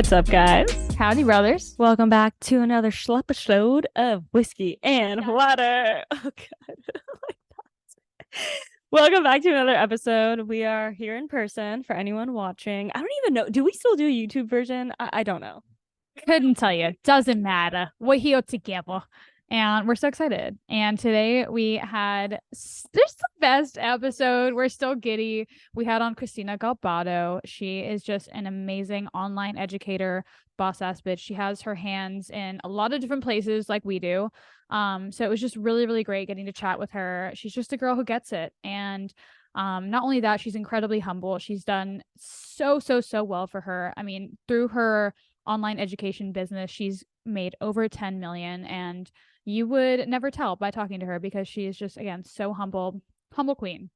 What's up, guys? Howdy, brothers. Welcome back to another episode of Whiskey and Water. Oh, God. Welcome back to another episode. We are here in person for anyone watching. I don't even know. Do we still do a YouTube version? I don't know. Couldn't tell you. Doesn't matter. We're here together. And we're so excited. And today we had this is the best episode. We're still giddy. We had on Christina Galbato. She is just an amazing online educator, boss ass bitch. She has her hands in a lot of different places like we do. So it was just really, really great getting to chat with her. She's just a girl who gets it. And not only that, she's incredibly humble. She's done so well for her. I mean, through her online education business, she's made over 10 million, and you would never tell by talking to her because she is just, again, so humble queen.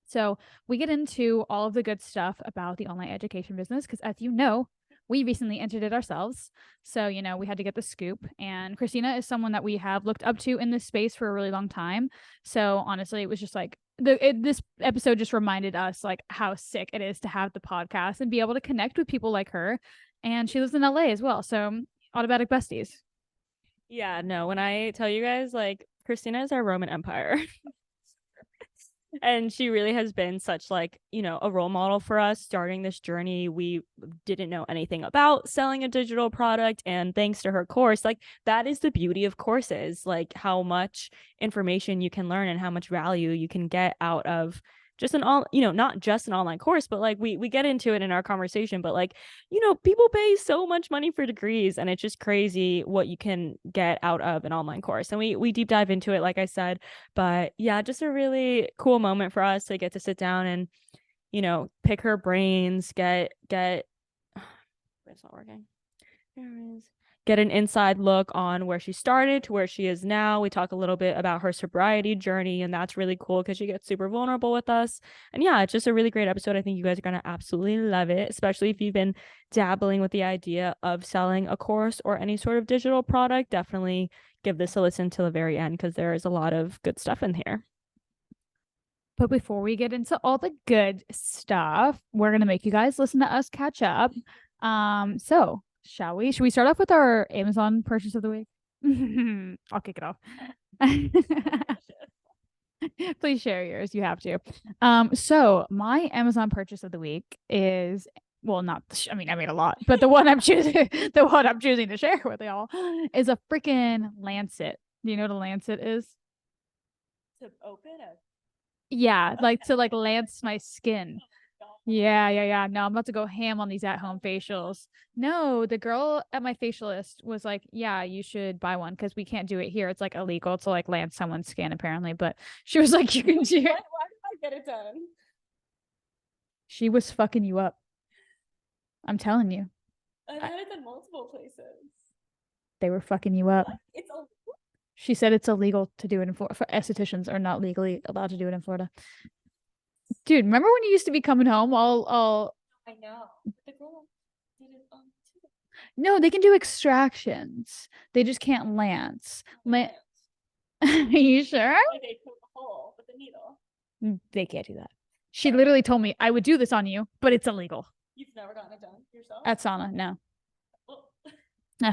So we get into all of the good stuff about the online education business because, as you know, we recently entered it ourselves. So, we had to get the scoop. And Christina is someone that we have looked up to in this space for a really long time. So honestly, it was just like this episode just reminded us like how sick it is to have the podcast and be able to connect with people like her. And she lives in LA as well. So automatic besties. Yeah, no, when I tell you guys, like, Christina is our Roman Empire. And she really has been such like, a role model for us starting this journey. We didn't know anything about selling a digital product. And thanks to her course, like, that is the beauty of courses, like how much information you can learn and how much value you can get out of just not just an online course, but like we get into it in our conversation, but like, people pay so much money for degrees and it's just crazy what you can get out of an online course. And we deep dive into it, like I said, but yeah, just a really cool moment for us to get to sit down and, pick her brains, it's not working. Get an inside look on where she started to where she is now. We talk a little bit about her sobriety journey, and that's really cool because she gets super vulnerable with us. And yeah, it's just a really great episode. I think you guys are going to absolutely love it, especially if you've been dabbling with the idea of selling a course or any sort of digital product. Definitely give this a listen till the very end because there is a lot of good stuff in here. But before we get into all the good stuff, we're going to make you guys listen to us catch up. So shall we? Should we start off with our Amazon purchase of the week? I'll kick it off. Please share yours. You have to. So my Amazon purchase of the week is, well, not, I made a lot, but the one I'm choosing to share with y'all is a freaking lancet. Do you know what a lancet is? To open it. Yeah, like to like lance my skin. Yeah. No, I'm about to go ham on these at-home facials. No, the girl at my facialist was like, yeah, you should buy one because we can't do it here. It's like illegal to like lance someone's skin apparently. But she was like, you can do it. Why did I get it done? She was fucking you up. I'm telling you. I've had it in multiple places. They were fucking you up. What? It's illegal? She said it's illegal to do it in Florida. For estheticians are not legally allowed to do it in Florida. Dude, remember when you used to be coming home all I know. The girl did it on too. No, they can do extractions. They just can't lance. Are you sure? Like they poke a hole with a needle. They can't do that. She literally told me I would do this on you, but it's illegal. You've never gotten it done yourself? At sauna, no. Well.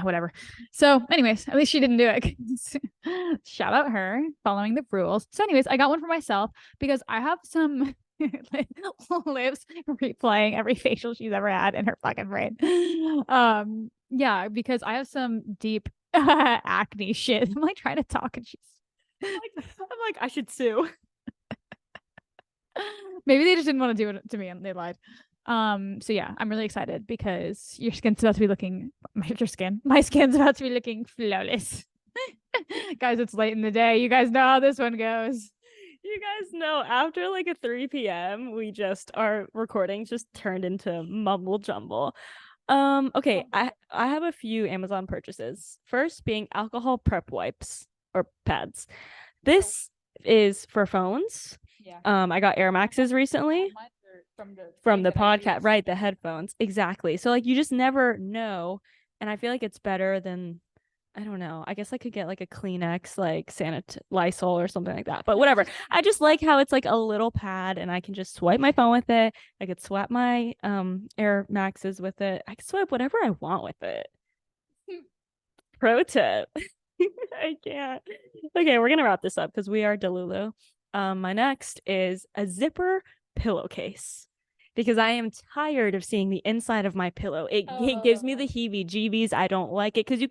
Whatever. So anyways, at least she didn't do it. Shout out her following the rules. So anyways, I got one for myself because I have some lives replaying every facial she's ever had in her fucking brain. Yeah, because I have some deep acne shit. I'm like trying to talk and I'm like I should sue. Maybe they just didn't want to do it to me and they lied. So yeah, I'm really excited because my skin's about to be looking flawless. Guys, it's late in the day. You guys know how this one goes. You guys know after like a 3 p.m. our recordings just turned into mumble jumble. Okay, I have a few Amazon purchases. First being alcohol prep wipes or pads. This is for phones. Yeah. I got Air Maxes recently. From the podcast, right? The headphones. Exactly. So like you just never know. And I feel like it's better than I don't know. I guess I could get like a Kleenex, like Lysol or something like that. But whatever. I just like how it's like a little pad and I can just swipe my phone with it. I could swap my Air Maxes with it. I can swipe whatever I want with it. Pro tip. I can't. Okay, we're gonna wrap this up because we are Delulu. My next is a zipper pillowcase because I am tired of seeing the inside of my pillow. It gives me the heebie-jeebies. I don't like it because you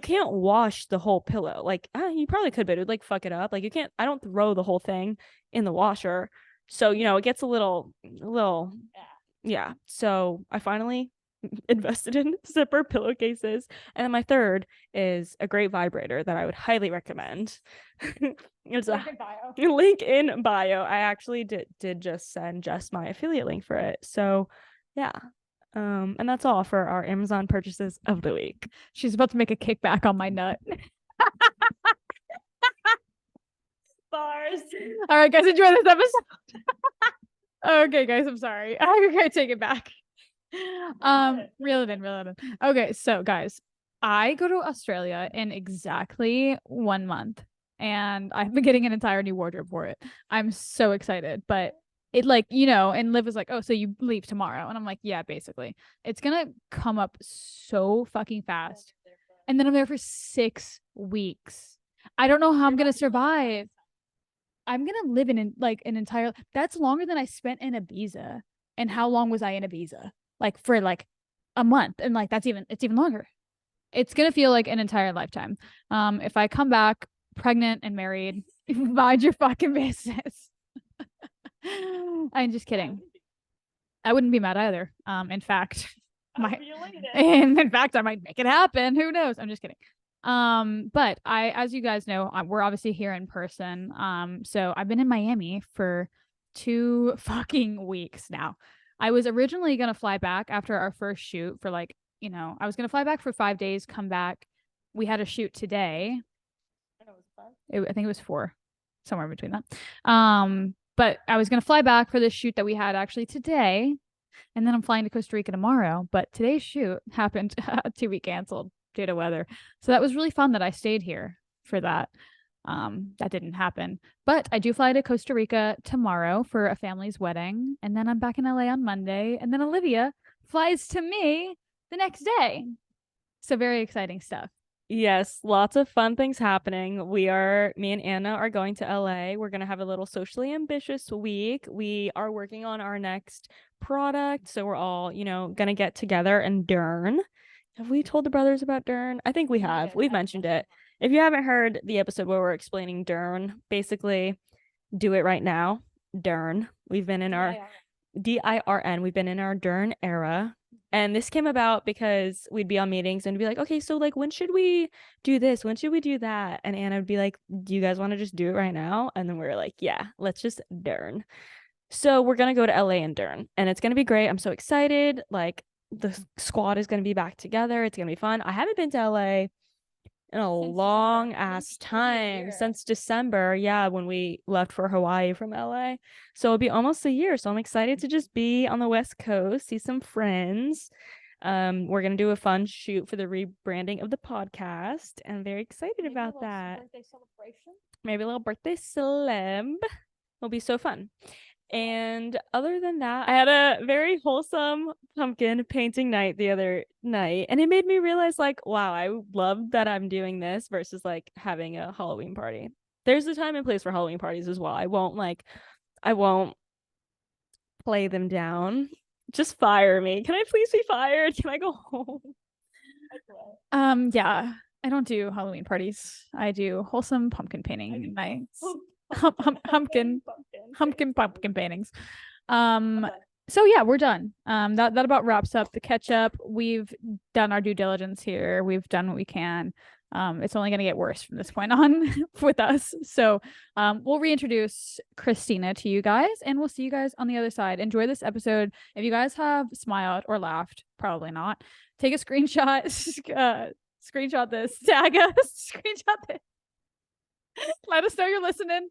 can't wash the whole pillow. Like you probably could, but it would like fuck it up. Like you can't. I don't throw the whole thing in the washer, so it gets a little yeah. So I finally invested in zipper pillowcases. And then my third is a great vibrator that I would highly recommend. It's link in bio. I actually did just send Jess my affiliate link for it. So yeah. And that's all for our Amazon purchases of the week. She's about to make a kickback on my nut. Bars. All right, guys, enjoy this episode. Okay, guys, I'm sorry. I'm gonna take it back. Reel it in. Okay, so guys, I go to Australia in exactly 1 month, and I've been getting an entire new wardrobe for it. I'm so excited, but it and Liv was like, oh, so you leave tomorrow, and I'm like, yeah, basically. It's gonna come up so fucking fast, and then I'm there for 6 weeks. I don't know how I'm gonna survive. I'm gonna live in an entire. That's longer than I spent in Ibiza. And how long was I in Ibiza? Like for like a month, and like it's even longer. It's gonna feel like an entire lifetime. If I come back pregnant and married, mind your fucking business. I'm just kidding. I wouldn't be mad either. In fact, in fact, I might make it happen. Who knows? I'm just kidding. But as you guys know, we're obviously here in person. So I've been in Miami for 2 fucking weeks now. I was originally going to fly back after our first shoot for I was going to fly back for 5 days, come back. We had a shoot today. I think it was 4, somewhere between that. But I was going to fly back for this shoot that we had actually today. And then I'm flying to Costa Rica tomorrow. But today's shoot happened to be canceled due to weather. So that was really fun that I stayed here for that. That didn't happen, but I do fly to Costa Rica tomorrow for a family's wedding, and then I'm back in LA on Monday, and then Olivia flies to me the next day. So very exciting stuff. Yes, lots of fun things happening. Me and Anna are going to LA. We're going to have a little socially ambitious week. We are working on our next product, so we're all, going to get together and Dern. Have we told the brothers about Dern? I think we have. We've mentioned it. If you haven't heard the episode where we're explaining Dern, basically do it right now. Dern. We've been in our DIRN. We've been in our Dern era. And this came about because we'd be on meetings and be like, okay, so like, when should we do this? When should we do that? And Anna would be like, do you guys want to just do it right now? And then we were like, yeah, let's just Dern. So we're going to go to LA and Dern, and it's going to be great. I'm so excited. Like, the squad is going to be back together. It's going to be fun. I haven't been to LA in a long ass time, since December. Yeah, when we left for Hawaii from LA. So it'll be almost a year. So I'm excited to just be on the West Coast, see some friends. We're gonna do a fun shoot for the rebranding of the podcast, and I'm very excited about that. Maybe a little birthday celeb. Will be so fun. And other than that, I had a very wholesome pumpkin painting night the other night, and it made me realize, like, wow, I love that I'm doing this versus like having a Halloween party. There's a time and place for Halloween parties as well. I won't play them down. Just fire me. Can I please be fired? Can I go home? Yeah, I don't do Halloween parties. I do wholesome pumpkin painting nights. Pumpkin paintings. So yeah, we're done. That about wraps up the catch up. We've done our due diligence here. We've done what we can. It's only going to get worse from this point on with us. So we'll reintroduce Christina to you guys, and we'll see you guys on the other side. Enjoy this episode. If you guys have smiled or laughed, probably not, take a screenshot, screenshot this, tag us, screenshot this. Let us know you're listening.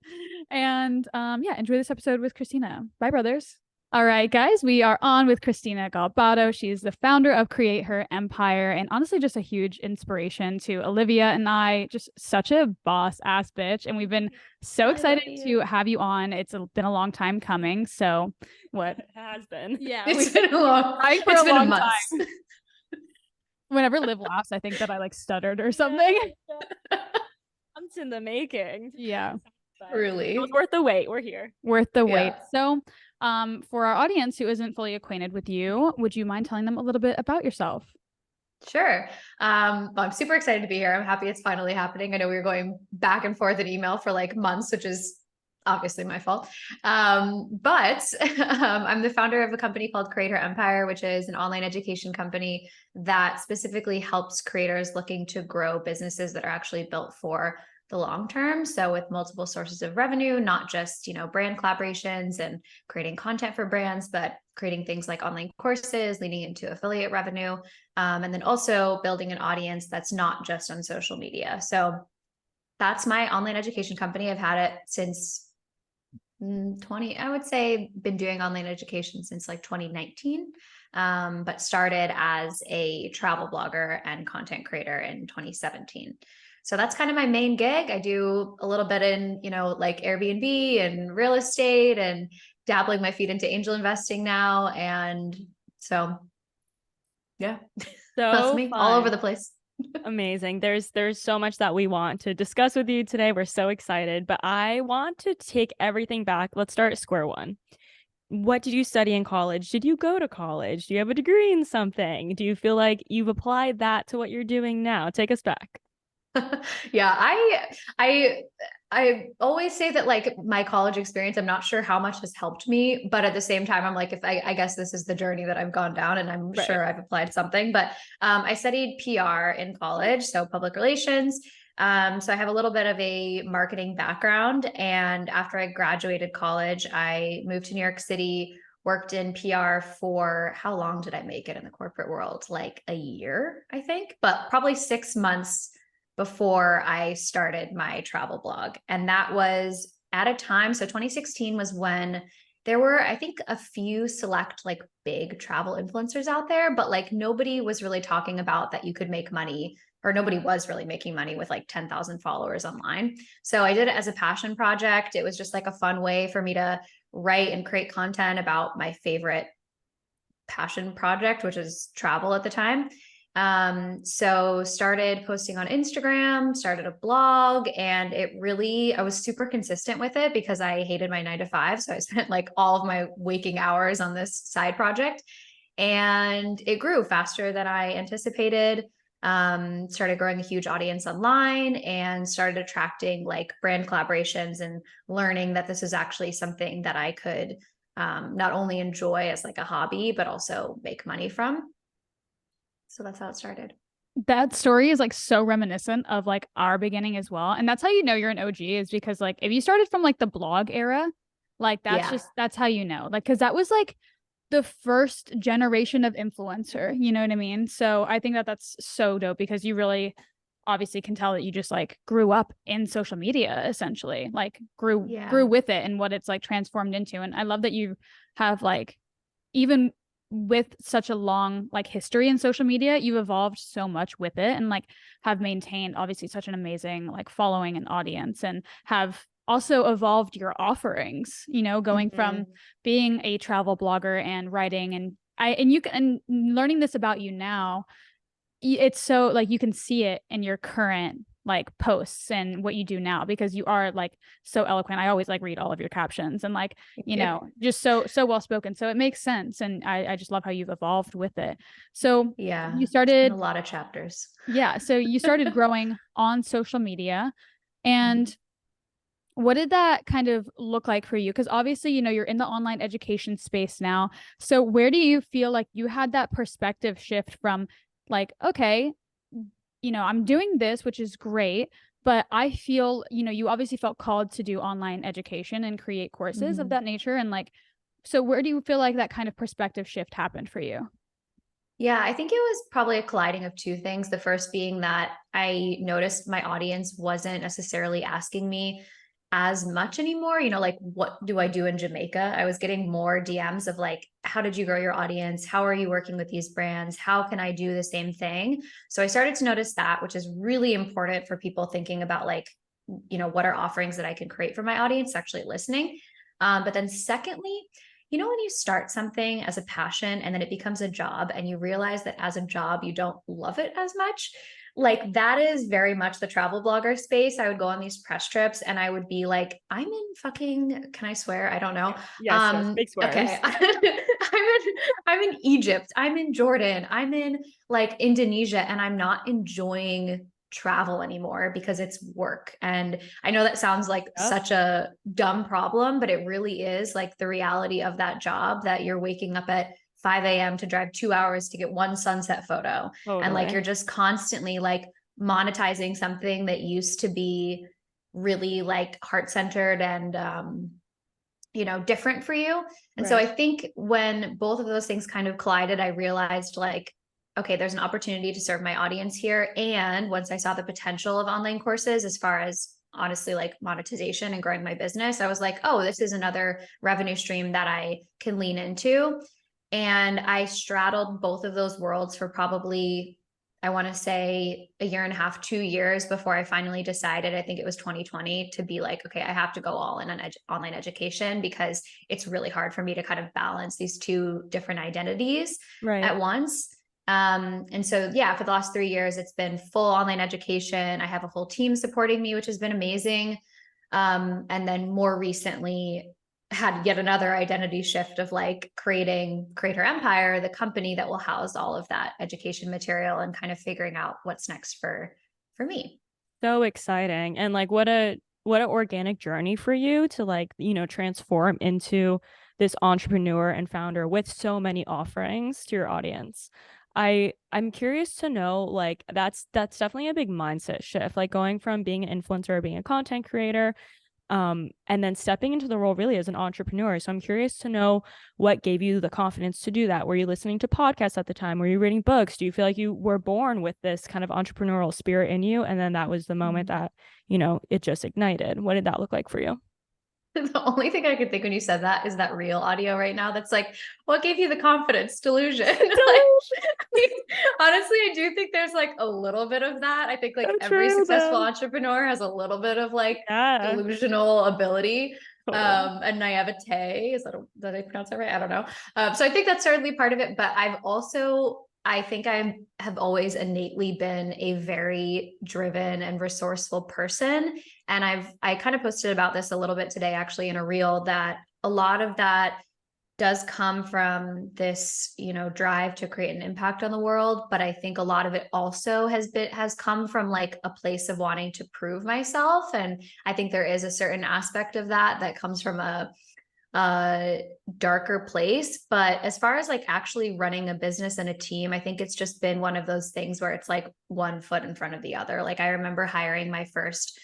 And yeah, enjoy this episode with Christina. Bye, brothers. All right, guys, we are on with Christina Galbato. She's the founder of CreateHer Empire and honestly just a huge inspiration to Olivia and I, just such a boss ass bitch. And we've been so excited to have you on. It's been a long time coming. So what It has been. Yeah, It's been a long, trying for it's a been a long month. time. Whenever Liv laughs, I think that I like stuttered or something. Months in the making. Yeah. But Really? it was worth the wait. We're here. Worth the wait. Yeah. So, for our audience who isn't fully acquainted with you, would you mind telling them a little bit about yourself? Sure. Well, I'm super excited to be here. I'm happy it's finally happening. I know we were going back and forth in email for like months, which is obviously my fault. But I'm the founder of a company called CreateHer Empire, which is an online education company that specifically helps creators looking to grow businesses that are actually built for the long term. So with multiple sources of revenue, not just, brand collaborations and creating content for brands, but creating things like online courses, leading into affiliate revenue, and then also building an audience that's not just on social media. So that's my online education company. I've had it since I would say been doing online education since like 2019, but started as a travel blogger and content creator in 2017. So that's kind of my main gig. I do a little bit in, like Airbnb and real estate and dabbling my feet into angel investing now. And so, yeah, that's me all over the place. Amazing. There's so much that we want to discuss with you today. We're so excited, but I want to take everything back. Let's start at square one. What did you study in college? Did you go to college? Do you have a degree in something? Do you feel like you've applied that to what you're doing now? Take us back. Yeah, I always say that like my college experience, I'm not sure how much has helped me, but at the same time, I'm like, if I guess this is the journey that I've gone down and I'm sure I've applied something, but I studied PR in college, so public relations. So I have a little bit of a marketing background. And after I graduated college, I moved to New York City, worked in PR for how long did I make it in the corporate world? Like a year, I think, but probably 6 months before I started my travel blog. And that was at a time, so 2016 was when there were, I think, a few select like big travel influencers out there, but like nobody was really talking about that you could make money, or nobody was really making money with like 10,000 followers online. So I did it as a passion project. It was just like a fun way for me to write and create content about my favorite passion project, which is travel at the time. So started posting on Instagram, started a blog, and I was super consistent with it because I hated my 9 to 5. So I spent like all of my waking hours on this side project, and it grew faster than I anticipated. Started growing a huge audience online and started attracting like brand collaborations and learning that this is actually something that I could not only enjoy as like a hobby, but also make money from. So that's how it started. That story is like so reminiscent of like our beginning as well. And that's how you know you're an OG, is because like if you started from like the blog era, like that's how you know. Like, because that was like the first generation of influencer, you know what I mean? So I think that that's so dope because you really obviously can tell that you just like grew up in social media, essentially, like grew with it and what it's like transformed into. And I love that you have like, even with such a long like history in social media, you've evolved so much with it and like have maintained obviously such an amazing like following and audience, and have also evolved your offerings, going from being a travel blogger and writing and learning this about you now. It's so like you can see it in your current like posts and what you do now, because you are like so eloquent. I always like read all of your captions and like, just so well spoken. So it makes sense. And I just love how you've evolved with it. So you started a lot of chapters. Yeah. So you started growing on social media, and what did that kind of look like for you? Because obviously, you're in the online education space now. So where do you feel like you had that perspective shift from like, okay, I'm doing this, which is great, but I feel, you obviously felt called to do online education and create courses of that nature. And like, so where do you feel like that kind of perspective shift happened for you? Yeah, I think it was probably a colliding of two things. The first being that I noticed my audience wasn't necessarily asking me as much anymore. You know, like, what do I do in Jamaica? I was getting more DMs of like, how did you grow your audience? How are you working with these brands? How can I do the same thing? So I started to notice that, which is really important for people thinking about like, you know, what are offerings that I can create for my audience, actually listening. But then secondly, you know, when you start something as a passion and then it becomes a job and you realize that as a job, you don't love it as much, like that is very much the travel blogger space. I would go on these press trips and I would be like, I'm in fucking, can I swear? I don't know. Yes, big swears. Okay. I'm in Egypt. I'm in Jordan. I'm in like Indonesia, and I'm not enjoying travel anymore because it's work. And I know that sounds like such a dumb problem, but it really is like the reality of that job, that you're waking up at 5 a.m. to drive 2 hours to get one sunset photo. Totally. And like, you're just constantly like monetizing something that used to be really like heart-centered and, you know, different for you. And so I think when both of those things kind of collided, I realized like, okay, there's an opportunity to serve my audience here. And once I saw the potential of online courses, as far as honestly like monetization and growing my business, I was like, oh, this is another revenue stream that I can lean into. And I straddled both of those worlds for probably, I want to say, a year and a half, 2 years before I finally decided, I think it was 2020, to be like, okay, I have to go all in on online education, because it's really hard for me to kind of balance these two different identities at once. And so, yeah, for the last 3 years, it's been full online education. I have a whole team supporting me, which has been amazing. And then more recently, had yet another identity shift of like creating CreateHer Empire, the company that will house all of that education material, and kind of figuring out what's next for me. So exciting. And like, what a organic journey for you to like, you know, transform into this entrepreneur and founder with so many offerings to your audience. I'm curious to know, like, that's definitely a big mindset shift, like going from being an influencer or being a content creator, and then stepping into the role really as an entrepreneur. So I'm curious to know what gave you the confidence to do that. Were you listening to podcasts at the time? Were you reading books? Do you feel like you were born with this kind of entrepreneurial spirit in you, and then that was the moment that, you know, it just ignited? What did that look like for you? The only thing I could think when you said that is that real audio right now. That's like, what gave you the confidence? Delusion. Like, honestly, I do think there's like a little bit of that. I think like every successful entrepreneur has a little bit of like delusional ability. And naivete. Is that did I pronounce that right? I don't know. So I think that's certainly part of it. But I think I have always innately been a very driven and resourceful person. And I kind of posted about this a little bit today, actually, in a reel, that a lot of that does come from this, you know, drive to create an impact on the world. But I think a lot of it also has come from like a place of wanting to prove myself. And I think there is a certain aspect of that comes from a darker place. But as far as like actually running a business and a team, I think it's just been one of those things where it's like one foot in front of the other. Like, I remember hiring my first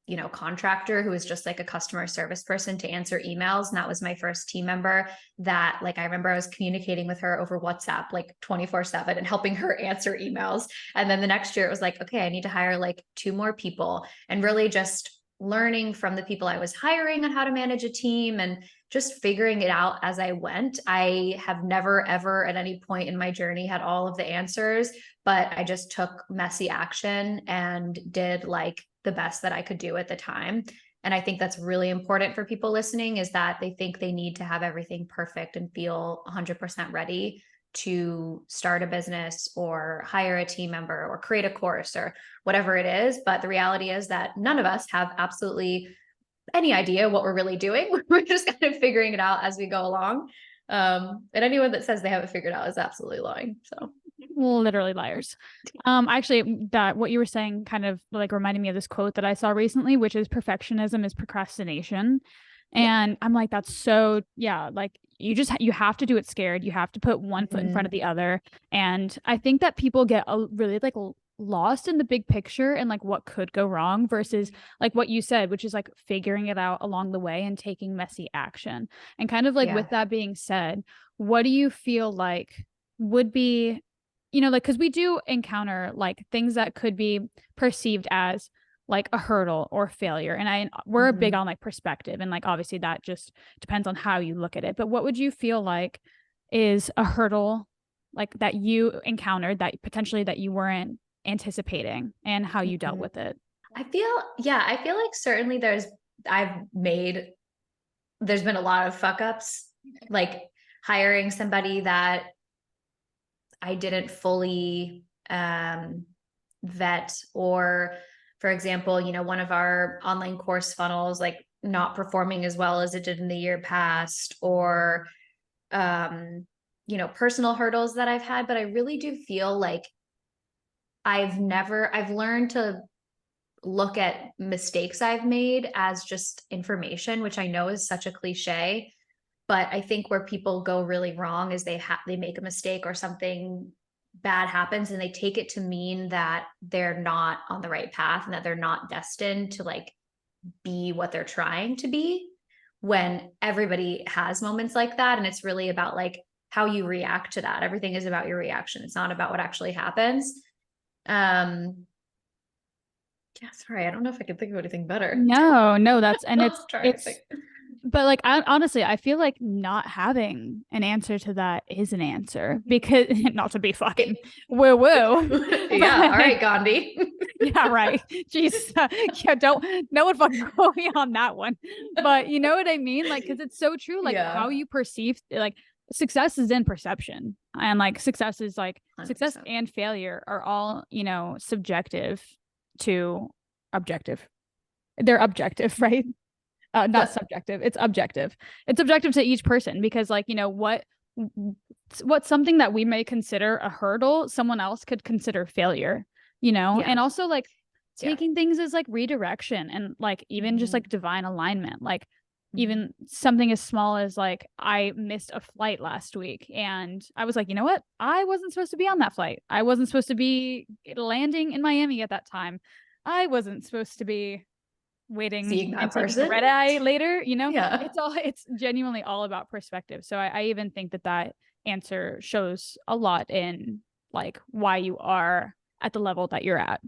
you know, contractor who was just like a customer service person to answer emails. And that was my first team member that, like, I remember I was communicating with her over WhatsApp, like 24/7, and helping her answer emails. And then the next year it was like, okay, I need to hire like 2 more people, and really just learning from the people I was hiring on how to manage a team and just figuring it out as I went. I have never, ever at any point in my journey had all of the answers, but I just took messy action and did like the best that I could do at the time. And I think that's really important for people listening, is that they think they need to have everything perfect and feel 100% ready to start a business or hire a team member or create a course or whatever it is. But the reality is that none of us have absolutely any idea what we're really doing. We're just kind of figuring it out as we go along. And anyone that says they have it figured out is absolutely lying. So literally liars. Actually, that what you were saying kind of like reminded me of this quote that I saw recently, which is perfectionism is procrastination. And I'm like, that's so, yeah, like you have to do it scared. You have to put one foot in front of the other. And I think that people get really like lost in the big picture and like what could go wrong versus like what you said, which is like figuring it out along the way and taking messy action. And kind of like with that being said, what do you feel like would be, you know, like, because we do encounter like things that could be perceived as like a hurdle or failure? And we're big on like perspective, and like obviously that just depends on how you look at it. But what would you feel like is a hurdle like that you encountered that potentially that you weren't anticipating, and how you dealt with it? I feel like certainly there's been a lot of fuck ups, like hiring somebody that I didn't fully vet, or for example, one of our online course funnels, like not performing as well as it did in the year past, or personal hurdles that I've had. But I really do feel like I've learned to look at mistakes I've made as just information, which I know is such a cliche, but I think where people go really wrong is they make a mistake or something bad happens, and they take it to mean that they're not on the right path and that they're not destined to like be what they're trying to be, when everybody has moments like that. And it's really about like how you react to that. Everything is about your reaction. It's not about what actually happens. Yeah, sorry. I don't know if I can think of anything better. No, that's, and it's think. But like, honestly, I feel like not having an answer to that is an answer, because not to be fucking woo woo. Yeah. All right, Gandhi. Yeah, right. Jeez. Yeah, no one fucking quote me on that one. But you know what I mean? Like, because it's so true. Like how you perceive, like success is in perception, and like success is like 100%. Success and failure are all, subjective to objective. They're objective, right? Not subjective. It's objective. It's objective to each person, because like, what's something that we may consider a hurdle, someone else could consider failure, and also like taking things as like redirection, and like even just like divine alignment, like even something as small as like, I missed a flight last week and I was like, you know what? I wasn't supposed to be on that flight. I wasn't supposed to be landing in Miami at that time. I wasn't supposed to be waiting seeing that and person taking a red eye later, Yeah. It's genuinely all about perspective. So I even think that answer shows a lot in like why you are at the level that you're at.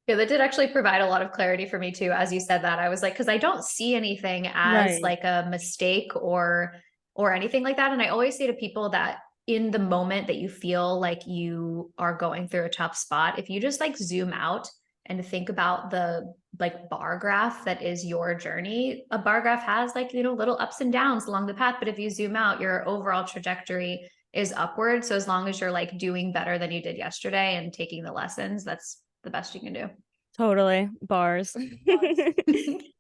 Yeah, that did actually provide a lot of clarity for me too. As you said that, I was like, because I don't see anything as like a mistake or anything like that. And I always say to people that in the moment that you feel like you are going through a tough spot, if you just like zoom out and think about the like bar graph that is your journey, a bar graph has like, little ups and downs along the path. But if you zoom out, your overall trajectory is upward. So as long as you're like doing better than you did yesterday and taking the lessons, that's the best you can do. Totally. Bars.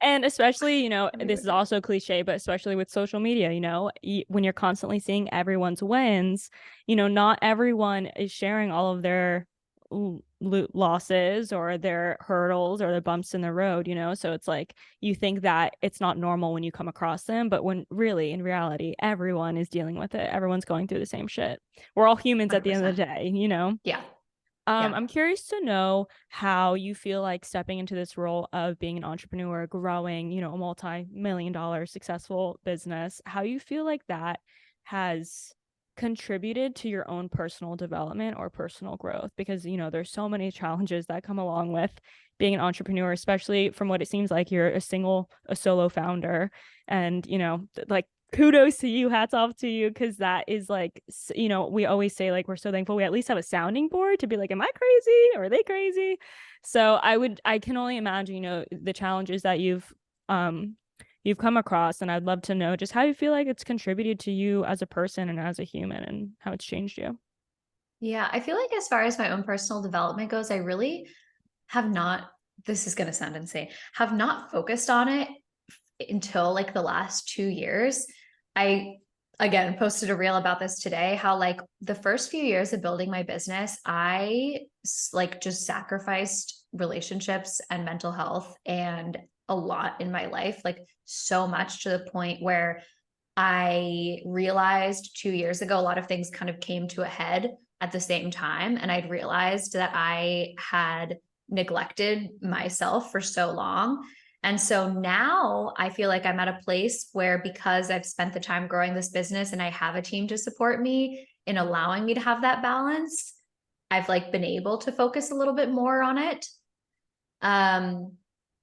And especially, this is also cliche, but especially with social media, when you're constantly seeing everyone's wins, not everyone is sharing all of their losses or their hurdles or the bumps in the road, so it's like you think that it's not normal when you come across them, but when really in reality everyone is dealing with it. Everyone's going through the same shit. We're all humans 100%. At the end of the day. Yeah. I'm curious to know how you feel like stepping into this role of being an entrepreneur, growing, a multi-million-dollar successful business, how you feel like that has contributed to your own personal development or personal growth, because there's so many challenges that come along with being an entrepreneur, especially from what it seems like you're a solo founder, and like kudos to you, hats off to you, because that is like, we always say like we're so thankful we at least have a sounding board to be like, am I crazy or are they crazy? So I can only imagine the challenges that you've come across, and I'd love to know just how you feel like it's contributed to you as a person and as a human, and how it's changed you. Yeah, I feel like as far as my own personal development goes, I really have not, this is going to sound insane, have not focused on it until like the last 2 years. I, again, posted a reel about this today, how like the first few years of building my business, I like just sacrificed relationships and mental health and a lot in my life, like so much to the point where I realized 2 years ago, a lot of things kind of came to a head at the same time. And I'd realized that I had neglected myself for so long. And so now I feel like I'm at a place where, because I've spent the time growing this business and I have a team to support me in allowing me to have that balance, I've like been able to focus a little bit more on it.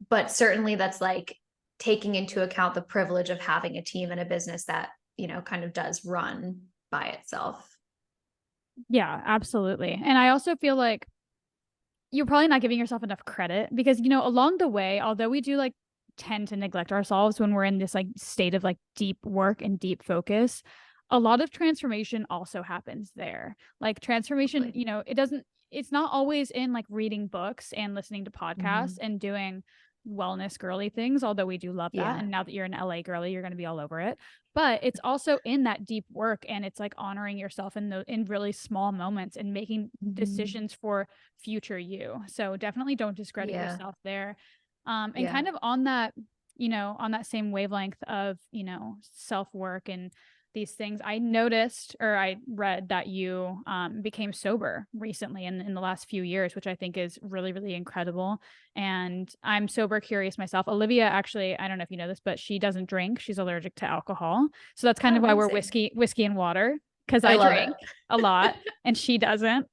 but certainly that's like taking into account the privilege of having a team and a business that, you know, kind of does run by itself. Yeah, absolutely. And I also feel like you're probably not giving yourself enough credit because, you know, along the way, although we do like tend to neglect ourselves when we're in this like state of like deep work and deep focus, a lot of transformation also happens there. Like transformation, you know, it's not always in like reading books and listening to podcasts and doing wellness girly things, although we do love that. Yeah. And now that you're an LA girly, you're going to be all over it. But it's also in that deep work, and it's like honoring yourself in really small moments and making decisions for future you. So definitely don't discredit yourself there. And kind of on that, you know, on that same wavelength of, you know, self-work and these things, I noticed, or I read that you became sober recently in the last few years, which I think is really, really incredible. And I'm sober curious myself. Olivia, actually, I don't know if you know this, but she doesn't drink. She's allergic to alcohol. So that's kind of why we're whiskey and water, because I drink a lot and she doesn't.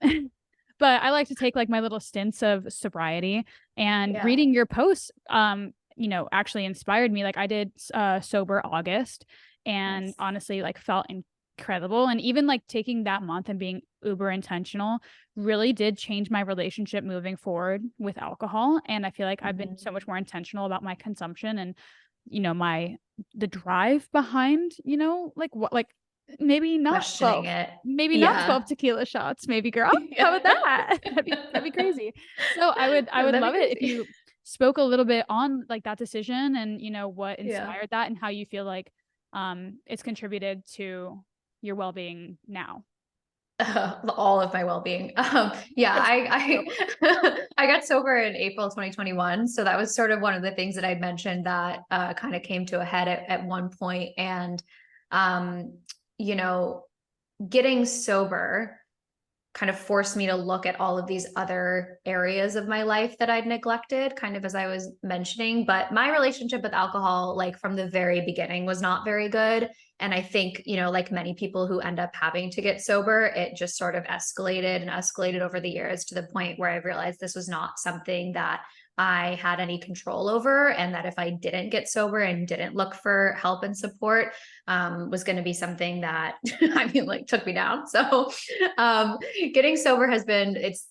But I like to take like my little stints of sobriety, and reading your posts, you know, actually inspired me. Like I did sober August, and honestly like felt incredible. And even like taking that month and being uber intentional really did change my relationship moving forward with alcohol. And I feel like I've been so much more intentional about my consumption and, you know, the drive behind, you know, like what, like maybe not 12, maybe not 12 tequila shots, maybe, girl. How about that? That'd be crazy. So I would love it if you spoke a little bit on like that decision and, you know, what inspired that and how you feel like it's contributed to your well-being now. All of my well-being. I I got sober in April 2021. So that was sort of one of the things that I'd mentioned that kind of came to a head at one point. And you know, getting sober kind of forced me to look at all of these other areas of my life that I'd neglected, kind of as I was mentioning. But my relationship with alcohol, like from the very beginning, was not very good. And I think, you know, like many people who end up having to get sober, it just sort of escalated over the years to the point where I realized this was not something that I had any control over, and that if I didn't get sober and didn't look for help and support, was going to be something that I mean, like took me down. So getting sober it's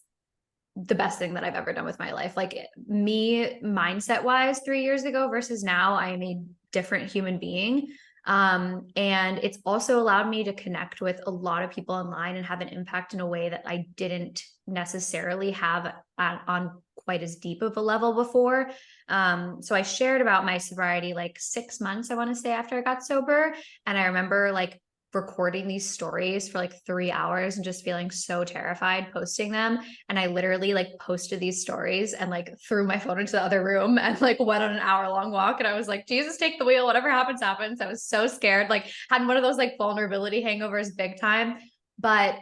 the best thing that I've ever done with my life. Like me, mindset wise, 3 years ago versus now, I am a different human being. And it's also allowed me to connect with a lot of people online and have an impact in a way that I didn't necessarily have on quite as deep of a level before. So I shared about my sobriety like 6 months, I want to say, after I got sober. And I remember like recording these stories for like 3 hours and just feeling so terrified posting them. And I literally like posted these stories and like threw my phone into the other room and like went on an hour-long walk. And I was like, Jesus, take the wheel, whatever happens, happens. I was so scared, like had one of those like vulnerability hangovers big time. But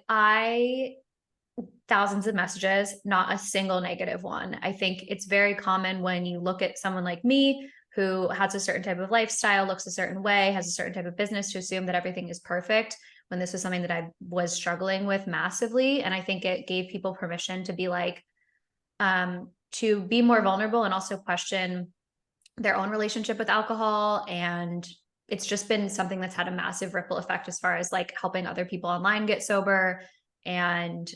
thousands of messages, not a single negative one. I think it's very common when you look at someone like me who has a certain type of lifestyle, looks a certain way, has a certain type of business, to assume that everything is perfect, when this was something that I was struggling with massively. And I think it gave people permission to be like, to be more vulnerable and also question their own relationship with alcohol. And it's just been something that's had a massive ripple effect as far as like helping other people online get sober, and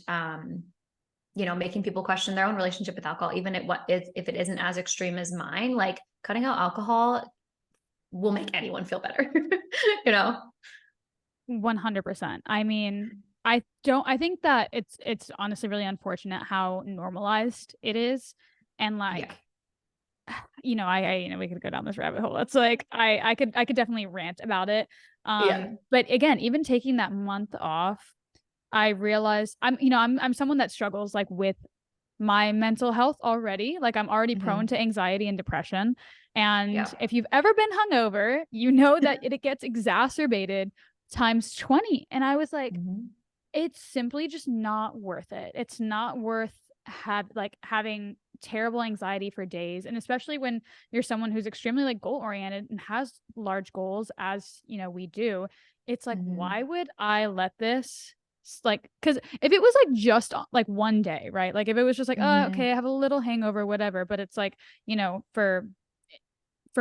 you know, making people question their own relationship with alcohol, even if it isn't as extreme as mine. Like cutting out alcohol will make anyone feel better. You know, 100%. I mean, I think that it's honestly really unfortunate how normalized it is. And like, you know, I you know, we could go down this rabbit hole. It's like I could definitely rant about it. But again, even taking that month off, I realized I'm someone that struggles like with my mental health already. Like I'm already prone to anxiety and depression. And if you've ever been hungover, you know that it gets exacerbated times 20. And I was like, it's simply just not worth it. It's not worth having terrible anxiety for days. And especially when you're someone who's extremely like goal oriented and has large goals, as you know, we do. It's like, why would I let this like, because if it was like just like one day, right, like if it was just like, oh, Mhm. okay, I have a little hangover, whatever, but it's like, you know, for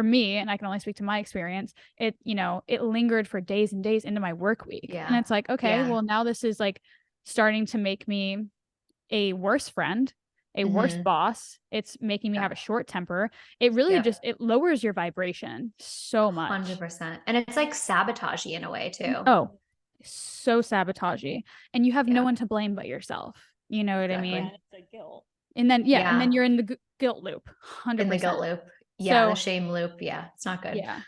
me, and I can only speak to my experience, it, you know, it lingered for days and days into my work week. And Yeah. it's like, okay, Yeah. well, now this is like starting to make me a worse friend, a worse Mhm. boss. It's making me Yeah. have a short temper. It really Yep. just, it lowers your vibration so much. 100%. And it's like sabotagey in a way too. Oh, so sabotagey. And you have no Yeah. one to blame but yourself. You know what I Exactly. mean? It's a guilt. And then, yeah, and then Yeah. you're in the guilt loop, In the 100%. guilt loop. Yeah. The So, shame loop. Yeah. It's not good. yeah.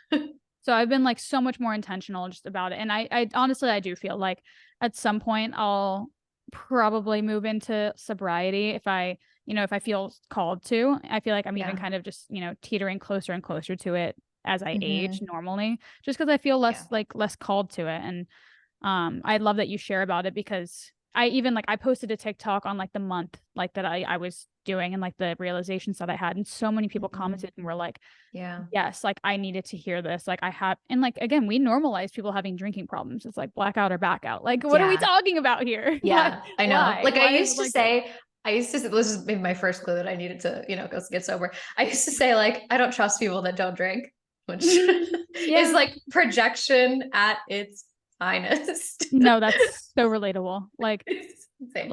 So I've been like so much more intentional just about it. And I honestly, I do feel like at some point I'll probably move into sobriety if I, you know, if I feel called to. I feel like I'm even Yeah. kind of just, you know, teetering closer and closer to it as I age Mhm. normally, just because I feel Yeah. less called to it. And I love that you share about it, because I even like I posted a TikTok on like the month like that I was doing and like the realizations that I had, and so many people Mhm. commented and were like, Yeah. yes, like I needed to hear this. Like I have, and like again, we normalize people having drinking problems. It's like blackout or back out. Like, what are we Yeah. talking about here? Yeah. I know. Like Why is it like this? I used to, this is maybe my first clue that I needed to, you know, go get sober. I used to say like, I don't trust people that don't drink, which is Yeah. like projection at its finest. No, that's so relatable. Like, It's insane.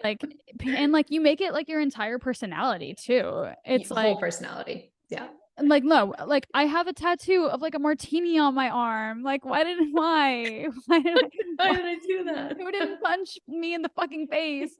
and like you make it like your entire personality too. It's Whole like, personality. Yeah. like no, like I have a tattoo of like a martini on my arm. Like why did I Why did I do that? who didn't punch me in the fucking face?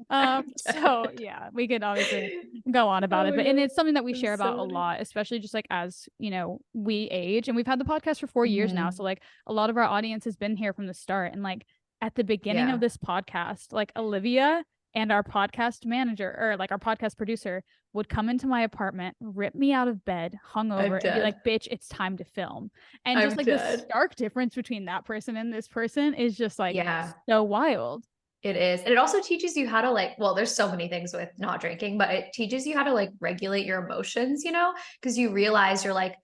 I'm So dead. yeah, we could obviously go on about Oh it, my but and God. it's something that we That's share about so a funny. lot, especially just like as you know we age, and we've had the podcast for 4 years now, Mhm. so like a lot of our audience has been here from the start, and like at the beginning of Yeah. this podcast, like Olivia and our podcast manager or like our podcast producer would come into my apartment, rip me out of bed, I'm hungover, and be like, dead. bitch, it's time to film. And just I'm like the dead. stark difference between that person and this person is just like Yeah. so wild. It is. And it also teaches you how to like, well, there's so many things with not drinking, but it teaches you how to like regulate your emotions, you know, because you realize you're like,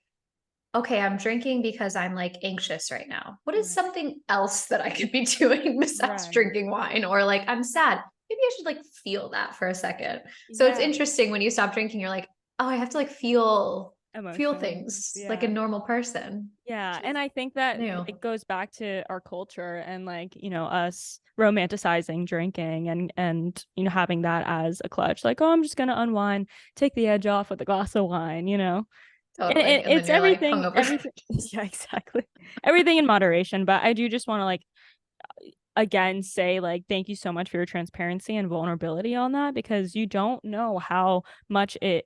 okay, I'm drinking because I'm like anxious right now. What is Right. something else that I could be doing besides Right. drinking wine? Or like, I'm sad. Maybe I should like feel that for a second. So it's Yeah. interesting when you stop drinking, you're like, oh, I have to like feel Emotion. things like Yeah. a normal person. Yeah, Which and is I think that new. it goes back to our culture and like, you know, us romanticizing drinking and you know having that as a clutch, like, oh, I'm just gonna unwind, take the edge off with a glass of wine, you know. Totally. And then It's you're like hungover. everything. Yeah, exactly. Everything in moderation, but I do just want to like again say like thank you so much for your transparency and vulnerability on that, because you don't know how much it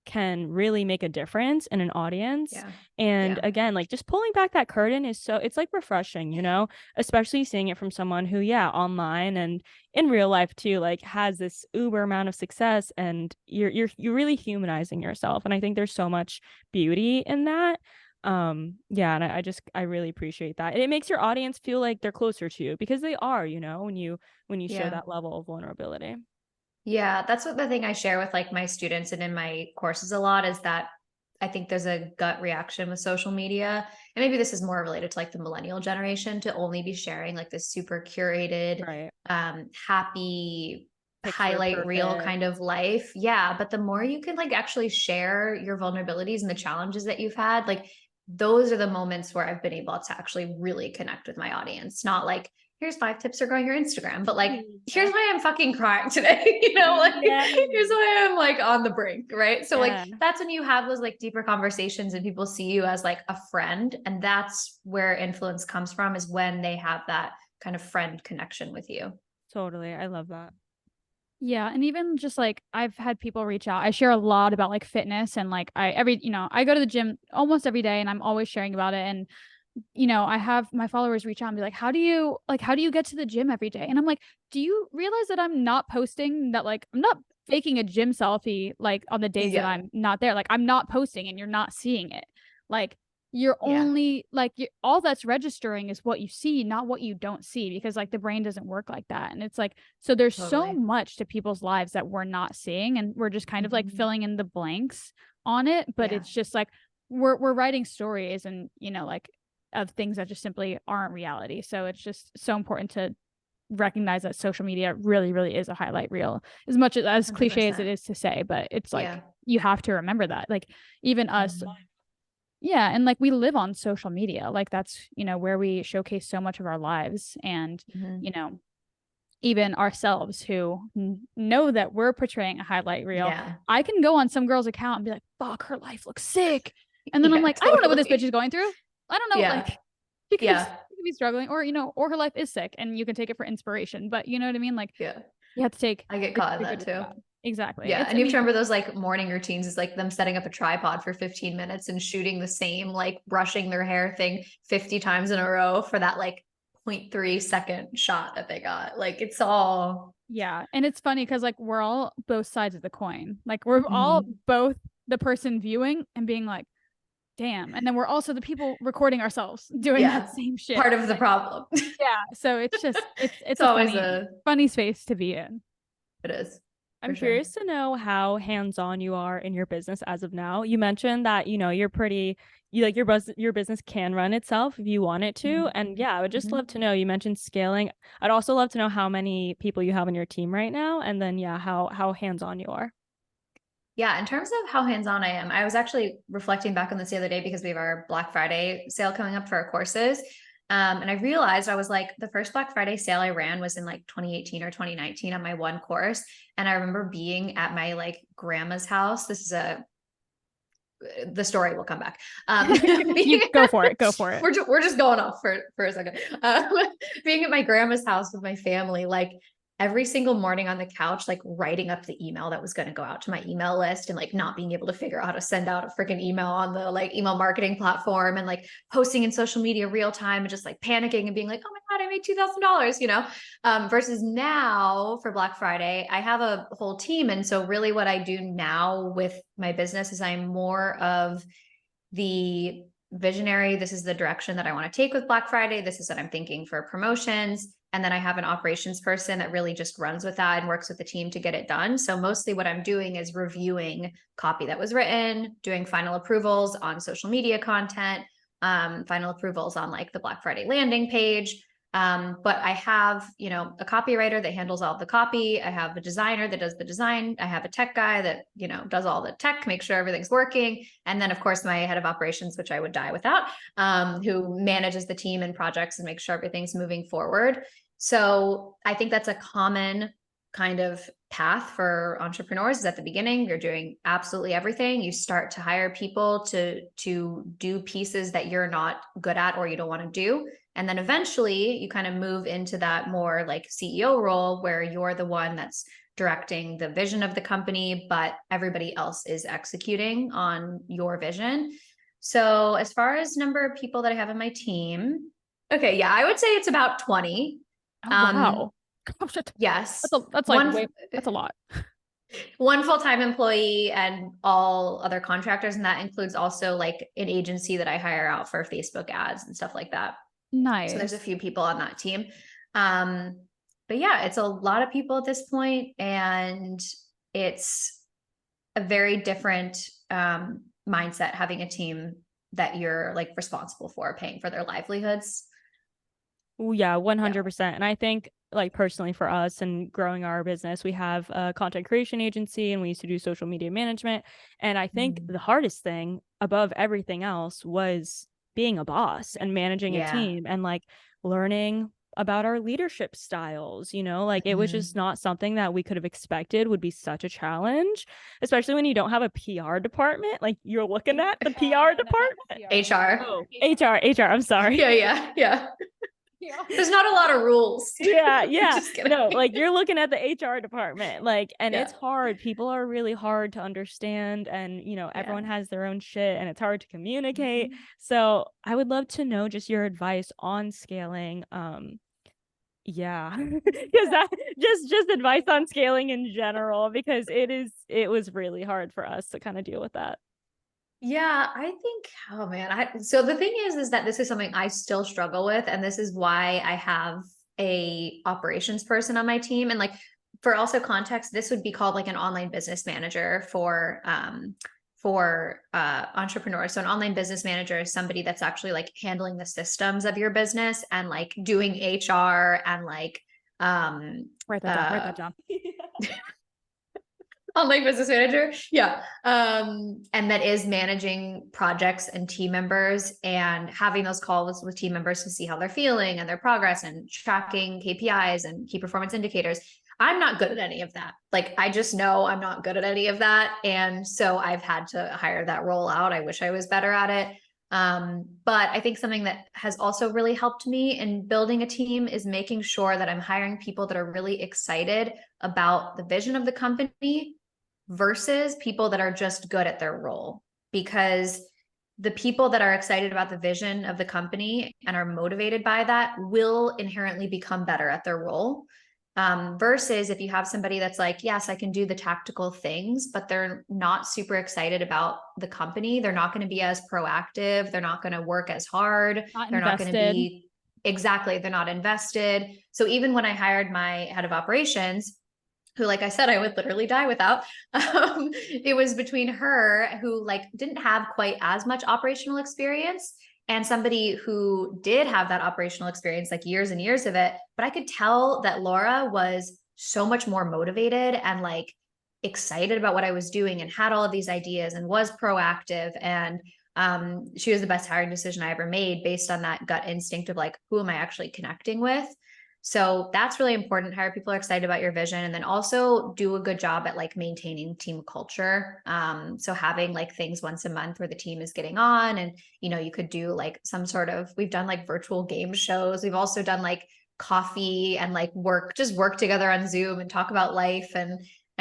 can really make a difference in an audience. Yeah. And Yeah. again, like just pulling back that curtain is so it's like refreshing, you know, especially seeing it from someone who, yeah, online and in real life too, like has this uber amount of success, and you're really humanizing yourself. And I think there's so much beauty in that. Yeah, and I really appreciate that. And it makes your audience feel like they're closer to you, because they are, you know, when you show Yeah. that level of vulnerability. Yeah, that's what the thing I share with like my students and in my courses a lot is that I think there's a gut reaction with social media. And maybe this is more related to like the millennial generation to only be sharing like this super curated, Right. happy Picture highlight reel perfect. kind of life. Yeah. But the more you can like actually share your vulnerabilities and the challenges that you've had, like those are the moments where I've been able to actually really connect with my audience. Not like, here's 5 tips for growing your Instagram, but like, here's why I'm fucking crying today. You know, like Yeah. here's why I'm like on the brink, right? So Yeah. like that's when you have those like deeper conversations and people see you as like a friend. And that's where influence comes from, is when they have that kind of friend connection with you. Totally. I love that. Yeah, and even just like I've had people reach out. I share a lot about like fitness, and like I go to the gym almost every day, and I'm always sharing about it. And you know, I have my followers reach out and be like, how do you get to the gym every day? And I'm like, do you realize that I'm not posting that, like I'm not faking a gym selfie like on the days that I'm not there. Like I'm not posting and you're not seeing it. Like you're only like all that's registering is what you see, not what you don't see, because like the brain doesn't work like that. And it's like, so there's so much to people's lives that we're not seeing, and we're just kind of like filling in the blanks on it. But it's just like we're writing stories, and you know, like of things that just simply aren't reality. So it's just so important to recognize that social media really, really is a highlight reel, as much as cliche as it 100%. is to say, but it's like, Yeah. you have to remember that, like, even us. Yeah. And like, we live on social media. Like, that's, where we showcase so much of our lives. And, Mhm. Even ourselves who know that we're portraying a highlight reel. Yeah. I can go on some girl's account and be like, fuck, her life looks sick. And then I'm Yeah, like, I don't know what this totally. bitch is going through. I don't know. Yeah. Like, because Yeah. she could be struggling, or her life is sick and you can take it for inspiration. But you know what I mean? Like, Yeah. you have to take I get the caught in good that with the too. bad. Exactly. Yeah. It's, And you have to remember those like morning routines is like them setting up a tripod for 15 minutes and shooting the same, like brushing their hair thing 50 times in a row for that like 0.3-second shot that they got. Like it's all. yeah. And it's funny because like we're all both sides of the coin. Like we're all both the person viewing and being like, damn. And then we're also the people recording ourselves doing that same shit. Part of the problem. Yeah. So it's just, it's a always funny space to be in. It is. I'm curious to know how hands-on you are in your business as of now. You mentioned that, you're pretty, like your business can run itself if you want it to. And yeah, I would just love to know, you mentioned scaling. I'd also love to know how many people you have on your team right now. And then, yeah, how hands-on you are. Yeah, in terms of how hands-on I am, I was actually reflecting back on this the other day because we have our Black Friday sale coming up for our courses. And I realized I was like, the first Black Friday sale I ran was in like 2018 or 2019 on my one course. And I remember being at my like grandma's house. The story will come back. Go for it. We're just going off for a second. Being at my grandma's house with my family, like every single morning on the couch, like writing up the email that was going to go out to my email list and like not being able to figure out how to send out a freaking email on the like email marketing platform and like posting in social media real time and just like panicking and being like, oh my God, I made $2,000, versus now for Black Friday, I have a whole team. And so really what I do now with my business is I'm more of the visionary. This is the direction that I want to take with Black Friday. This is what I'm thinking for promotions. And then I have an operations person that really just runs with that and works with the team to get it done. So mostly what I'm doing is reviewing copy that was written, doing final approvals on social media content, final approvals on like the Black Friday landing page. But I have, a copywriter that handles all the copy. I have a designer that does the design. I have a tech guy that, does all the tech, make sure everything's working. And then of course my head of operations, which I would die without, who manages the team and projects and makes sure everything's moving forward. So I think that's a common kind of path for entrepreneurs is at the beginning, you're doing absolutely everything. You start to hire people to do pieces that you're not good at or you don't want to do. And then eventually you kind of move into that more like CEO role where you're the one that's directing the vision of the company, but everybody else is executing on your vision. So as far as number of people that I have on my team, okay, yeah, I would say it's about 20. Oh, wow. Gosh, yes. That's a lot. One full-time employee and all other contractors. And that includes also like an agency that I hire out for Facebook ads and stuff like that. Nice. So there's a few people on that team. But yeah, it's a lot of people at this point, and it's a very different mindset having a team that you're like responsible for paying for their livelihoods. Yeah, 100%. And I think like personally for us and growing our business, we have a content creation agency and we used to do social media management. And I think the hardest thing above everything else was being a boss and managing a team and like learning about our leadership styles, like it was just not something that we could have expected would be such a challenge, especially when you don't have a PR department. Like you're looking at the PR department. HR. Oh, HR. I'm sorry. Yeah. There's not a lot of rules. Yeah. No, like you're looking at the HR department, like, and it's hard. People are really hard to understand, and everyone has their own shit, and it's hard to communicate. So I would love to know just your advice on scaling. Yeah, because that just advice on scaling in general, because it was really hard for us to kind of deal with that. Yeah, I think, oh man. So the thing is that this is something I still struggle with. And this is why I have a operations person on my team. And like, for also context, this would be called like an online business manager for entrepreneurs. So an online business manager is somebody that's actually like handling the systems of your business and like doing HR and like Write that down. Online business manager. Yeah. And that is managing projects and team members and having those calls with team members to see how they're feeling and their progress and tracking KPIs and key performance indicators. I'm not good at any of that. Like, I just know I'm not good at any of that. And so I've had to hire that role out. I wish I was better at it. But I think something that has also really helped me in building a team is making sure that I'm hiring people that are really excited about the vision of the company versus people that are just good at their role. Because the people that are excited about the vision of the company and are motivated by that will inherently become better at their role. Versus if you have somebody that's like, yes, I can do the tactical things, but they're not super excited about the company. They're not going to be as proactive. They're not going to work as hard. They're not going to be, exactly, they're not invested. So even when I hired my head of operations, who, like I said, I would literally die without, it was between her, who like didn't have quite as much operational experience, and somebody who did have that operational experience, like years and years of it. But I could tell that Laura was so much more motivated and like excited about what I was doing and had all of these ideas and was proactive. And she was the best hiring decision I ever made based on that gut instinct of like, who am I actually connecting with? So that's really important. Hire people who are excited about your vision, and then also do a good job at like maintaining team culture. So having like things once a month where the team is getting on, and, you know, you could do like some sort of, we've done like virtual game shows. We've also done like coffee and like work together on Zoom and talk about life and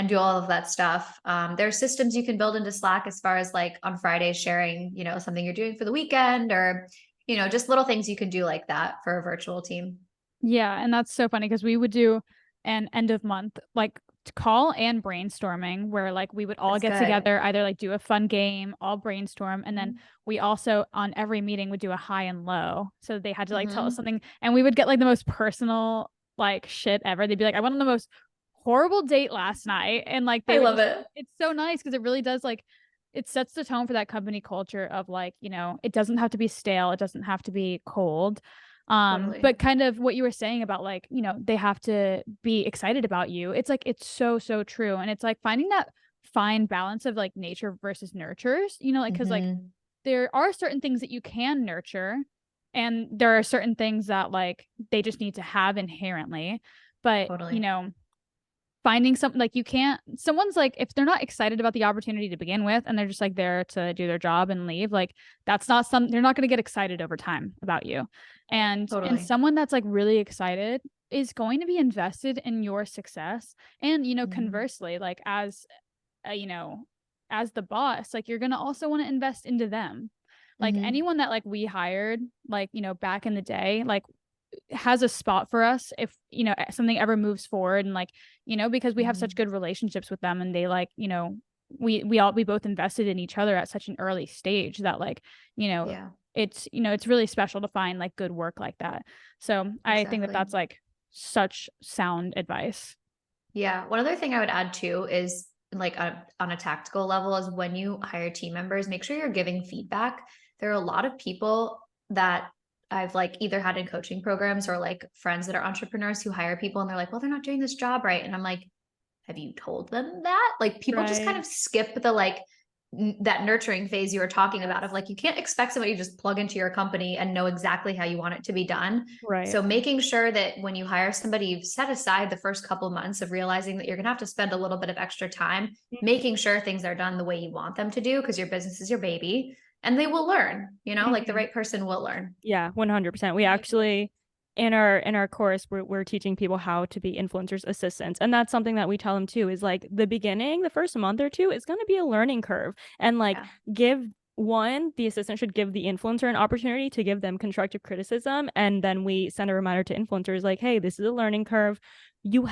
do all of that stuff. There are systems you can build into Slack as far as like on Fridays sharing, you know, something you're doing for the weekend, or, you know, just little things you can do like that for a virtual team. Yeah, and that's so funny because we would do an end of month like call and brainstorming where like we would all get together, either like do a fun game, all brainstorm, and then we also on every meeting would do a high and low. So they had to like tell us something, and we would get like the most personal like shit ever. They'd be like, I went on the most horrible date last night, and like I love it. It's so nice because it really does like it sets the tone for that company culture of like, you know, it doesn't have to be stale, it doesn't have to be cold. Totally. But kind of what you were saying about like, you know, they have to be excited about you. It's like, it's so true. And it's like finding that fine balance of like nature versus nurtures, you know, like, cause like there are certain things that you can nurture, and there are certain things that like they just need to have inherently. But, you know, finding something like someone's like, if they're not excited about the opportunity to begin with, and they're just like there to do their job and leave, like that's not they're not going to get excited over time about you. And someone that's like really excited is going to be invested in your success. And, you know, conversely, like as you know, as the boss, like you're going to also want to invest into them. Like anyone that like we hired, like, you know, back in the day, like has a spot for us if, you know, something ever moves forward, and like, you know, because we have such good relationships with them, and they like, you know, we both invested in each other at such an early stage that like, you know, it's, you know, it's really special to find like good work like that. So I think that that's like such sound advice. Yeah. One other thing I would add too is like on a tactical level is when you hire team members, make sure you're giving feedback. There are a lot of people that I've like either had in coaching programs or like friends that are entrepreneurs who hire people and they're like, well, they're not doing this job right. And I'm like, have you told them that? Like people just kind of skip the like that nurturing phase you were talking about of like, you can't expect somebody to just plug into your company and know exactly how you want it to be done. Right. So making sure that when you hire somebody, you've set aside the first couple of months of realizing that you're going to have to spend a little bit of extra time making sure things are done the way you want them to do, because your business is your baby and they will learn, you know, like the right person will learn. Yeah, 100%. We actually in our course, we're teaching people how to be influencers assistants, and that's something that we tell them too, is like the beginning, the first month or two is going to be a learning curve, and like the assistant should give the influencer an opportunity to give them constructive criticism, and then we send a reminder to influencers like, hey, this is a learning curve. You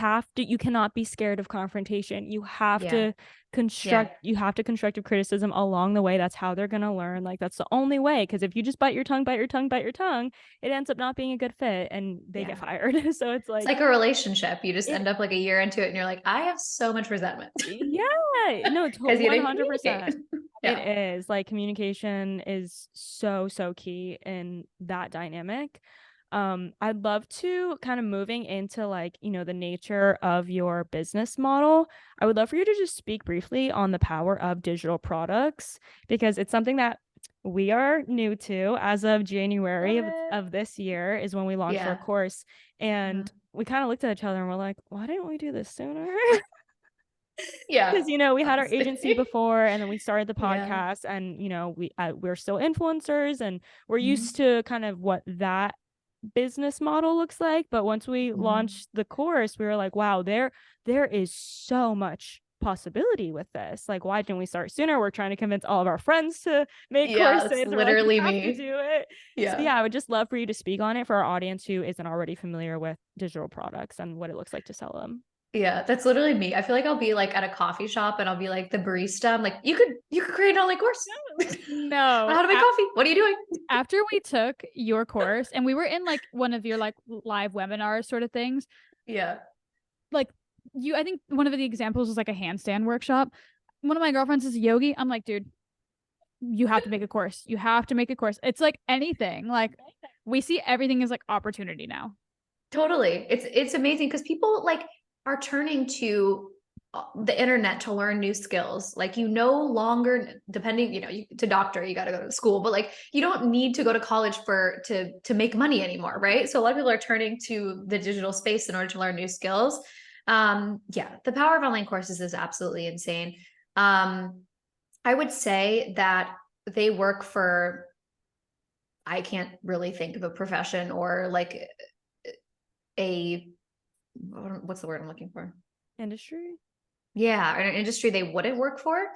cannot be scared of confrontation. You have to constructive criticism along the way. That's how they're going to learn. Like, that's the only way. Because if you just bite your tongue, it ends up not being a good fit and they get fired. So it's like a relationship. You just end up like a year into it and you're like, I have so much resentment. Yeah, no, 100%. It is like communication is so key in that dynamic. I'd love to kind of moving into like, the nature of your business model. I would love for you to just speak briefly on the power of digital products because it's something that we are new to as of January of this year is when we launched our Yeah. course. And we kind of looked at each other and we're like, why didn't we do this sooner? Yeah. Because we had our Honestly. agency before and then we started the Yeah. podcast and we're still influencers and we're Mhm. used to kind of what that business model looks like. But once we launched the course, we were like, wow, there is so much possibility with this. Like, why didn't we start sooner? We're trying to convince all of our friends to make Yeah, courses. it's We're like, literally you have me. to do it. Yeah. So yeah, I would just love for you to speak on it for our audience who isn't already familiar with digital products and what it looks like to sell them. Yeah, that's literally me. I feel like I'll be like at a coffee shop and I'll be like the barista. I'm like, you could create an online course. No. On how to make coffee. What are you doing? After we took your course and we were in like one of your like live webinars sort of things. Yeah. Like I think one of the examples was like a handstand workshop. One of my girlfriends is a yogi. I'm like, dude, you have to make a course. You have to make a course. It's like anything. Like we see everything as like opportunity now. Totally. It's amazing because people like are turning to the internet to learn new skills. Like you no longer, depending, to doctor, you got to go to school, but like you don't need to go to college to make money anymore, right? So a lot of people are turning to the digital space in order to learn new skills. Yeah, the power of online courses is absolutely insane. I would say that they work for, I can't really think of a profession or like what's the word I'm looking for? Industry? Yeah, an industry they wouldn't work for.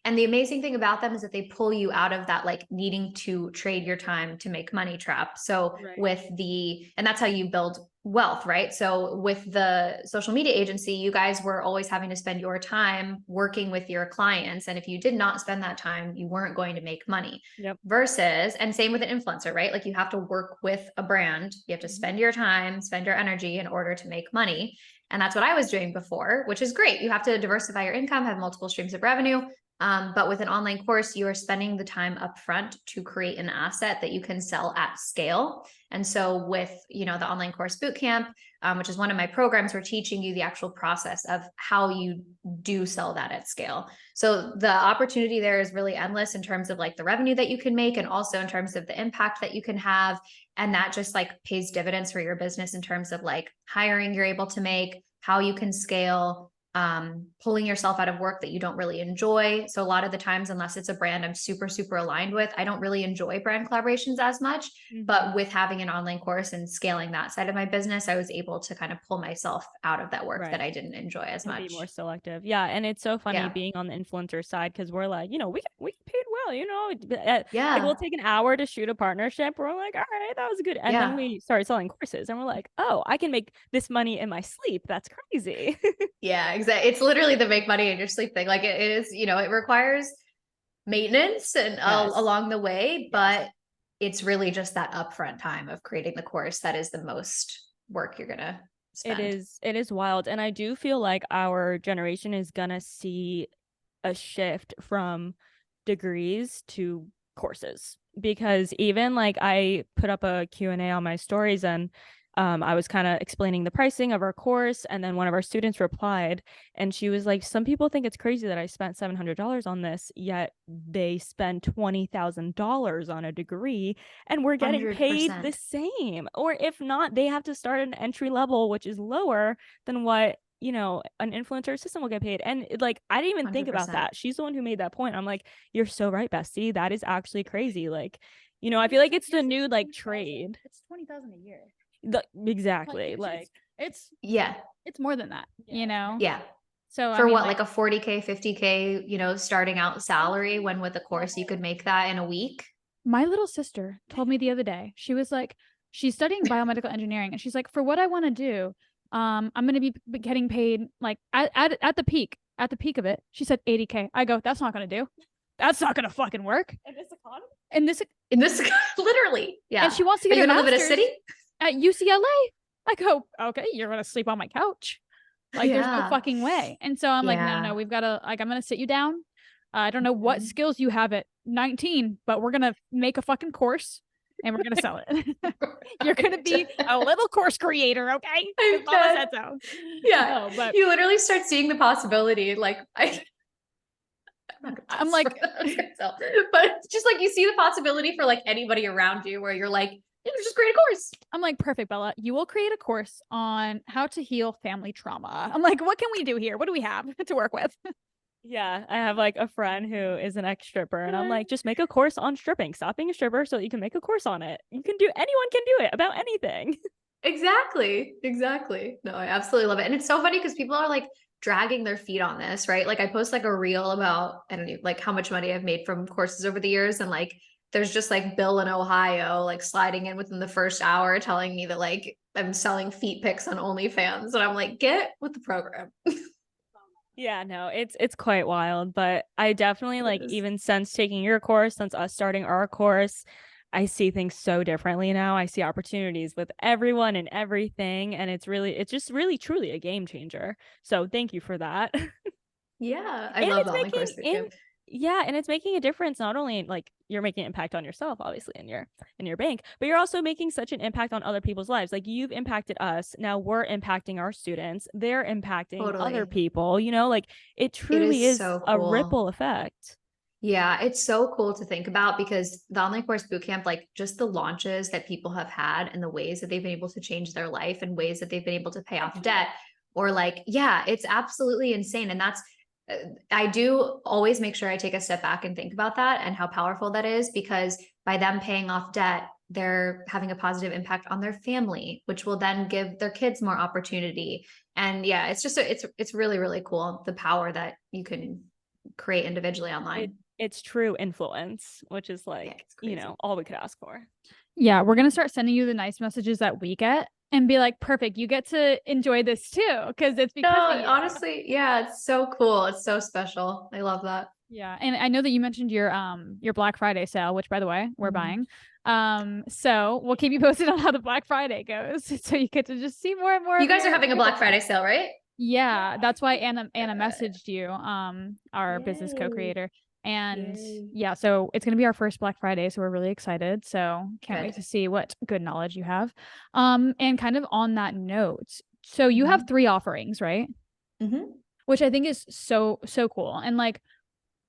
And the amazing thing about them is that they pull you out of that like needing to trade your time to make money trap. So and that's how you build wealth, right? So with the social media agency, you guys were always having to spend your time working with your clients. And if you did not spend that time, you weren't going to make money. Yep. Versus, and same with an influencer, right? Like you have to work with a brand. You have to spend your time, spend your energy in order to make money. And that's what I was doing before, which is great. You have to diversify your income, have multiple streams of revenue. But with an online course, you are spending the time upfront to create an asset that you can sell at scale. And so with, the online course bootcamp, which is one of my programs, we're teaching you the actual process of how you do sell that at scale. So the opportunity there is really endless in terms of like the revenue that you can make and also in terms of the impact that you can have. And that just like pays dividends for your business in terms of like hiring you're able to make, how you can scale, pulling yourself out of work that you don't really enjoy. So a lot of the times, unless it's a brand I'm super, super aligned with, I don't really enjoy brand collaborations as much. But with having an online course and scaling that side of my business, I was able to kind of pull myself out of that work that I didn't enjoy as much. Be more selective. Yeah. And it's so funny being on the influencer side because we're like, we get paid well, like we'll take an hour to shoot a partnership. We're like, all right, that was good. And then we started selling courses and we're like, oh, I can make this money in my sleep. That's crazy. Yeah, exactly. It's literally the make money in your sleep thing. Like it is, it requires maintenance and along the way, but it's really just that upfront time of creating the course that is the most work you're gonna spend. It is wild. And I do feel like our generation is gonna see a shift from degrees to courses because even like I put up a Q&A on my stories and I was kind of explaining the pricing of our course and then one of our students replied and she was like, some people think it's crazy that I spent $700 on this, yet they spend $20,000 on a degree and we're getting 100%. paid the same. Or if not, they have to start at an entry level, which is lower than what an influencer assistant will get paid. And like, I didn't even think about that. She's the one who made that point. I'm like, you're so right, bestie. That is actually crazy. Like, I feel like it's the new like trade. It's $20,000 a year. Exactly. It's more than that, Yeah. So for like a 40K, 50K, starting out salary, when with a course you could make that in a week. My little sister told me the other day, she was like, she's studying biomedical engineering and she's like, for what I want to do, I'm going to be getting paid like at the peak of it. She said 80K. I go, that's not going to do. That's not going to fucking work. In this literally. Yeah. And she wants to get her live in a city at UCLA. I go, okay, you're going to sleep on my couch. Like there's no fucking way. And so I'm like, no, we've got to like, I'm going to sit you down. I don't know what skills you have at 19, but we're going to make a fucking course and we're going to sell it. You're going to be a little course creator. Okay. I'm Mama dead. said so. Yeah. No, but You literally start seeing the possibility. Like I'm like, but just like you see the possibility for like anybody around you where you're like, yeah, just create a course. I'm like, perfect, Bella. You will create a course on how to heal family trauma. I'm like, what can we do here? What do we have to work with? Yeah, I have like a friend who is an ex-stripper, and I'm like, just make a course on stripping. Stop being a stripper so you can make a course on it. Anyone can do it about anything. Exactly. No, I absolutely love it. And it's so funny because people are like dragging their feet on this, right? Like I post like a reel about, I don't know, like how much money I've made from courses over the years. And like, there's just like Bill in Ohio, like sliding in within the first hour telling me that like I'm selling feet pics on OnlyFans. And I'm like, get with the program. Yeah, no, it's quite wild, but I definitely like even since taking your course, since us starting our course, I see things so differently now. I see opportunities with everyone and everything, and it's just really truly a game changer. So thank you for that. Yeah, I And love it's the online course bootcamp. yeah, and it's making a difference. Not only like you're making an impact on yourself, obviously in your bank, but you're also making such an impact on other people's lives. Like you've impacted us, now we're impacting our students, they're impacting other Totally. people, like it It truly is is so a cool. ripple effect. Yeah, it's so cool to think about because the online course bootcamp, like just the launches that people have had and the ways that they've been able to change their life and ways that they've been able to pay off debt or like, yeah, it's absolutely insane. And that's, I do always make sure I take a step back and think about that and how powerful that is because by them paying off debt, they're having a positive impact on their family, which will then give their kids more opportunity. And yeah, it's just, it's really, really cool. The power that you can create individually online. It's true influence, which is like, Yeah, all we could ask for. Yeah, we're going to start sending you the nice messages that we get and be like, perfect, you get to enjoy this too. Because it's because of you. Honestly, yeah, it's so cool. It's so special. I love that. Yeah. And I know that you mentioned your Black Friday sale, which by the way, we're buying. So we'll keep you posted on how the Black Friday goes. So you get to just see more and more. You guys are having a Black Friday sale, right? Yeah. That's why Anna messaged you, our business co-creator. And yeah, so it's going to be our first Black Friday. So we're really excited. So can't wait to see what good knowledge you have. And kind of on that note, so you have 3 offerings, right? Which I think is so cool. And like,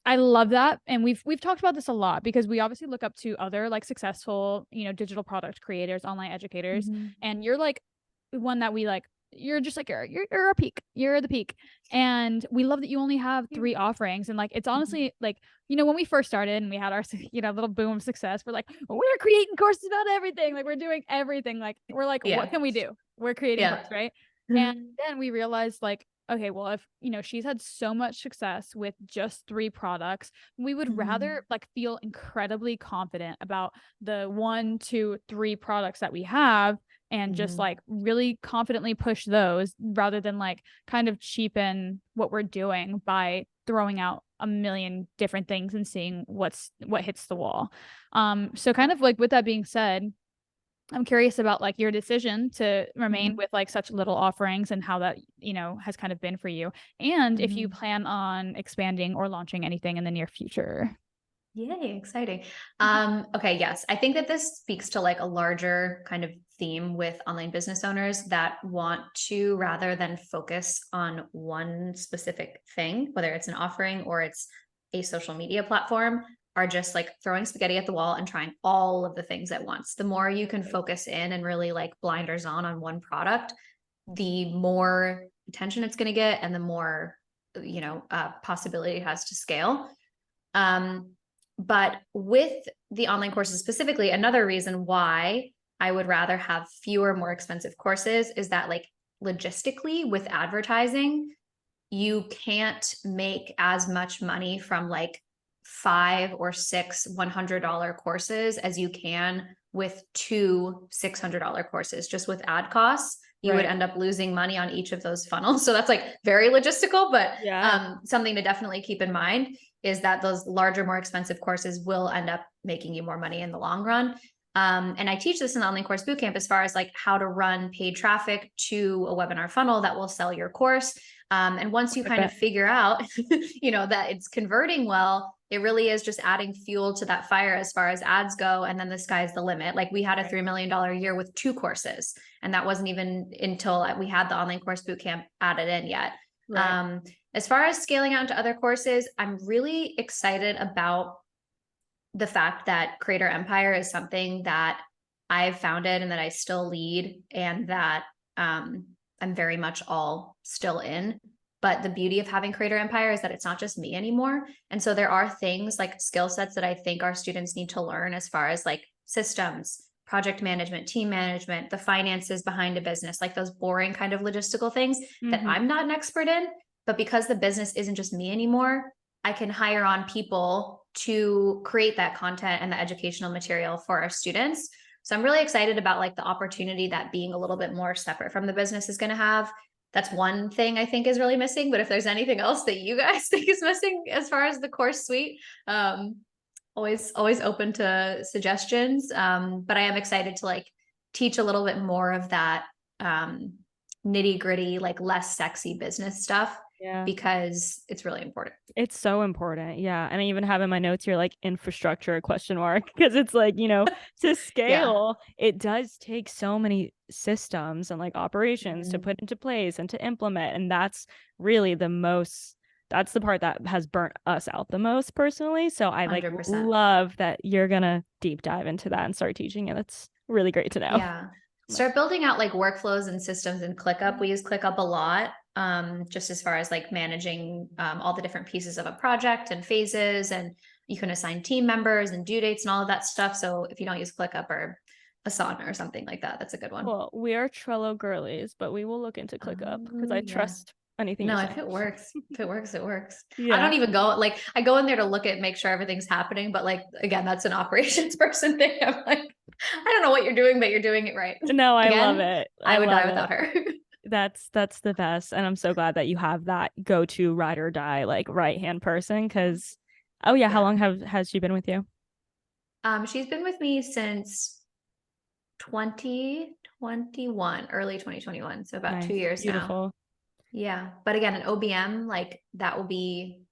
I love that. And we've talked about this a lot because we obviously look up to other like successful, digital product creators, online educators. And you're like one that we like, you're just like, you're a peak, you're the peak. And we love that you only have 3 offerings. And like, it's honestly like, when we first started and we had our, little boom of success, we're like, we're creating courses about everything. Like we're doing everything. Like, we're like, what can we do? We're creating courses, right? And then we realized like, okay, well, if, she's had so much success with just 3 products, we would rather like feel incredibly confident about the 1, 2, 3 products that we have and just like really confidently push those rather than like kind of cheapen what we're doing by throwing out a million different things and seeing what hits the wall. So kind of like with that being said, I'm curious about like your decision to remain with like such little offerings and how that, has kind of been for you. And if you plan on expanding or launching anything in the near future. Yay, exciting. Okay, yes. I think that this speaks to like a larger kind of theme with online business owners that want to, rather than focus on one specific thing, whether it's an offering or it's a social media platform, are just like throwing spaghetti at the wall and trying all of the things at once. The more you can focus in and really like blinders on one product, the more attention it's going to get and the more, possibility it has to scale. But with the online courses specifically, another reason why I would rather have fewer, more expensive courses is that like logistically with advertising, you can't make as much money from like 5 or 6 $100 courses as you can with 2 $600 courses. Just with ad costs, you would end up losing money on each of those funnels. So that's like very logistical, but something to definitely keep in mind is that those larger, more expensive courses will end up making you more money in the long run. And I teach this in the online course bootcamp as far as like how to run paid traffic to a webinar funnel that will sell your course. And once you kind of figure out, that it's converting well, it really is just adding fuel to that fire as far as ads go. And then the sky's the limit. Like we had a $3 million year with 2 courses, and that wasn't even until we had the online course bootcamp added in yet. Right. As far as scaling out into other courses, I'm really excited about the fact that CreateHer Empire is something that I've founded and that I still lead, and that I'm very much all still in. But the beauty of having CreateHer Empire is that it's not just me anymore. And so there are things like skill sets that I think our students need to learn as far as like systems, project management, team management, the finances behind a business, like those boring kind of logistical things that I'm not an expert in. But because the business isn't just me anymore, I can hire on people to create that content and the educational material for our students. So I'm really excited about like the opportunity that being a little bit more separate from the business is going to have. That's one thing I think is really missing. But if there's anything else that you guys think is missing as far as the course suite, always open to suggestions. But I am excited to like teach a little bit more of that nitty gritty, like less sexy business stuff. Yeah, because it's really important. It's so important. Yeah. And I even have in my notes here, like infrastructure ? Because it's like, you know, to scale, it does take so many systems and like operations to put into place and to implement. And that's really that's the part that has burnt us out the most personally. So I like 100%. Love that you're going to deep dive into that and start teaching it. That's really great to know. Yeah. Start building out like workflows and systems in ClickUp. We use ClickUp a lot. Just as far as like managing all the different pieces of a project and phases, and you can assign team members and due dates and all of that stuff. So if you don't use ClickUp or Asana or something like that, that's a good one. Well, we are Trello girlies, but we will look into ClickUp because I trust anything. No, if it works, it works. Yeah. I don't even go, like I go in there to look at, make sure everything's happening. But like, again, that's an operations person thing. I'm like, I don't know what you're doing, but you're doing it right. No, I love it. I would die without her. That's the best. And I'm so glad that you have that go-to ride or die, like right-hand person. Because, how long has she been with you? She's been with me since 2021, early 2021. So about 2 years now. Yeah. But again, an OBM, like that will be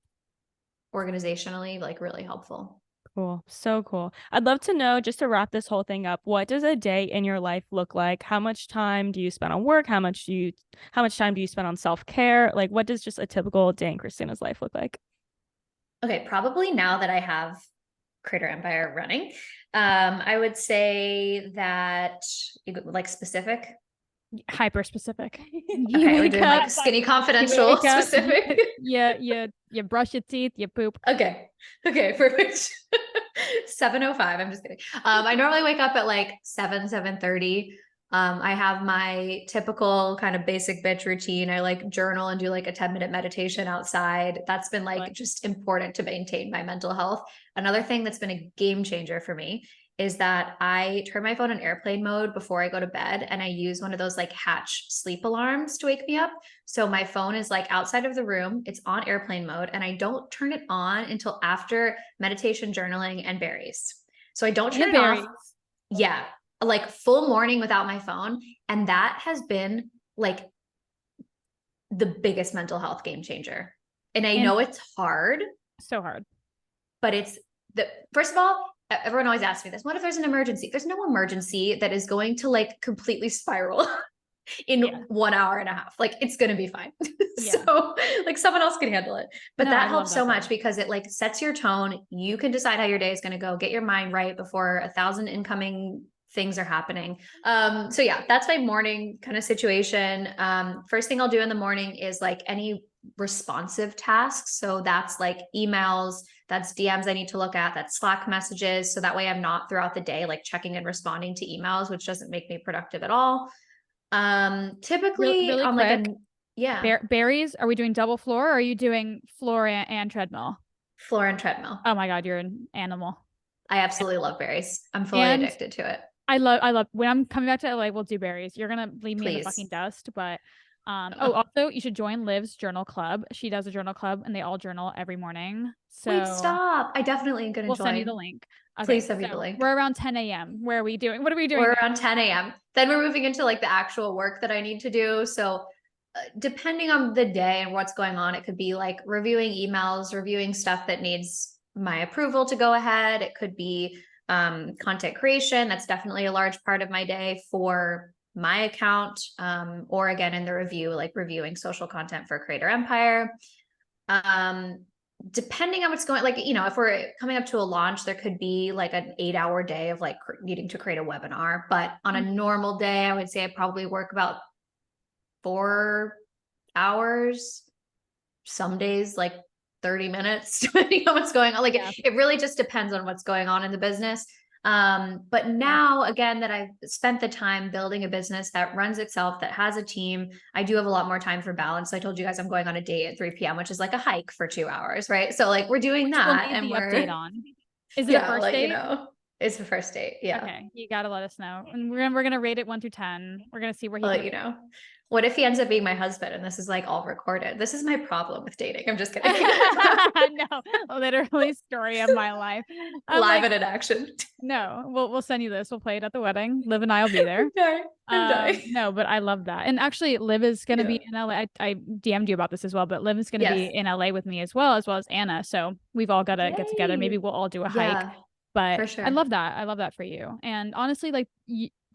organizationally like really helpful. Cool. So cool. I'd love to know, just to wrap this whole thing up, what does a day in your life look like? How much time do you spend on work? How much time do you spend on self-care? Like, what does just a typical day in Christina's life look like? Okay. Probably now that I have CreateHer Empire running, I would say that like specific. Hyper specific. Okay, we're doing like skinny confidential specific. You brush your teeth, you poop. Okay, perfect. 7:05. I'm just kidding. I normally wake up at like 7:30. I have my typical kind of basic bitch routine. I like journal and do like a 10-minute meditation outside. That's been like just important to maintain my mental health. Another thing that's been a game changer for me is that I turn my phone in airplane mode before I go to bed, and I use one of those like Hatch sleep alarms to wake me up. So my phone is like outside of the room, it's on airplane mode, and I don't turn it on until after meditation, journaling, and berries. So I don't turn it off. Yeah, like full morning without my phone. And that has been like the biggest mental health game changer. And I know it's hard. So hard. But first of all, everyone always asks me this. What if there's an emergency? There's no emergency that is going to like completely spiral in 1 hour and a half. Like it's going to be fine. So like someone else can handle it. But that helps so much because it like sets your tone. You can decide how your day is going to go, get your mind right before 1,000 incoming things are happening. So yeah, that's my morning kind of situation. First thing I'll do in the morning is like any responsive tasks. So that's like emails, that's DMs I need to look at, that's Slack messages. So that way I'm not throughout the day, like checking and responding to emails, which doesn't make me productive at all. Typically really on quick, like berries. Are we doing double floor or are you doing floor and treadmill? Floor and treadmill. Oh my God, you're an animal. I absolutely love berries. I'm fully addicted to it. I love when I'm coming back to LA, we'll do berries. You're gonna leave me in the fucking dust, but also you should join Liv's journal club. She does a journal club and they all journal every morning. So wait, stop. I definitely am gonna join. We'll send you the link. Okay, please send me the link. We're around 10 a.m. Where are we doing? What are we doing? We're around 10 a.m. Then we're moving into like the actual work that I need to do. So depending on the day and what's going on, it could be like reviewing emails, reviewing stuff that needs my approval to go ahead. It could be content creation. That's definitely a large part of my day for my account, or again, in the review, like reviewing social content for CreateHer Empire. Depending on what's going, like, you know, if we're coming up to a launch, there could be like an 8-hour day of like needing to create a webinar. But on a normal day, I would say I probably work about 4 hours, some days like 30 minutes, depending on what's going on. Like it really just depends on what's going on in the business. But now, again, that I've spent the time building a business that runs itself, that has a team, I do have a lot more time for balance. So I told you guys I'm going on a date at 3 p.m., which is like a hike for 2 hours, right? So like we're doing that, and we're update on. Is it a first date? You know, it's the first date. Yeah. Okay, you gotta let us know, and we're gonna rate it 1 through 10. We're gonna see where he. You know. What if he ends up being my husband and this is like all recorded? This is my problem with dating. I'm just kidding. No, literally story of my life. Live and in action. No, we'll send you this. We'll play it at the wedding. Liv and I will be there. No, but I love that. And actually, Liv is going to be in LA. I DM'd you about this as well, but Liv is going to be in LA with me as well as Anna. So we've all got to get together. Maybe we'll all do a hike. But for sure. I love that. I love that for you. And honestly, like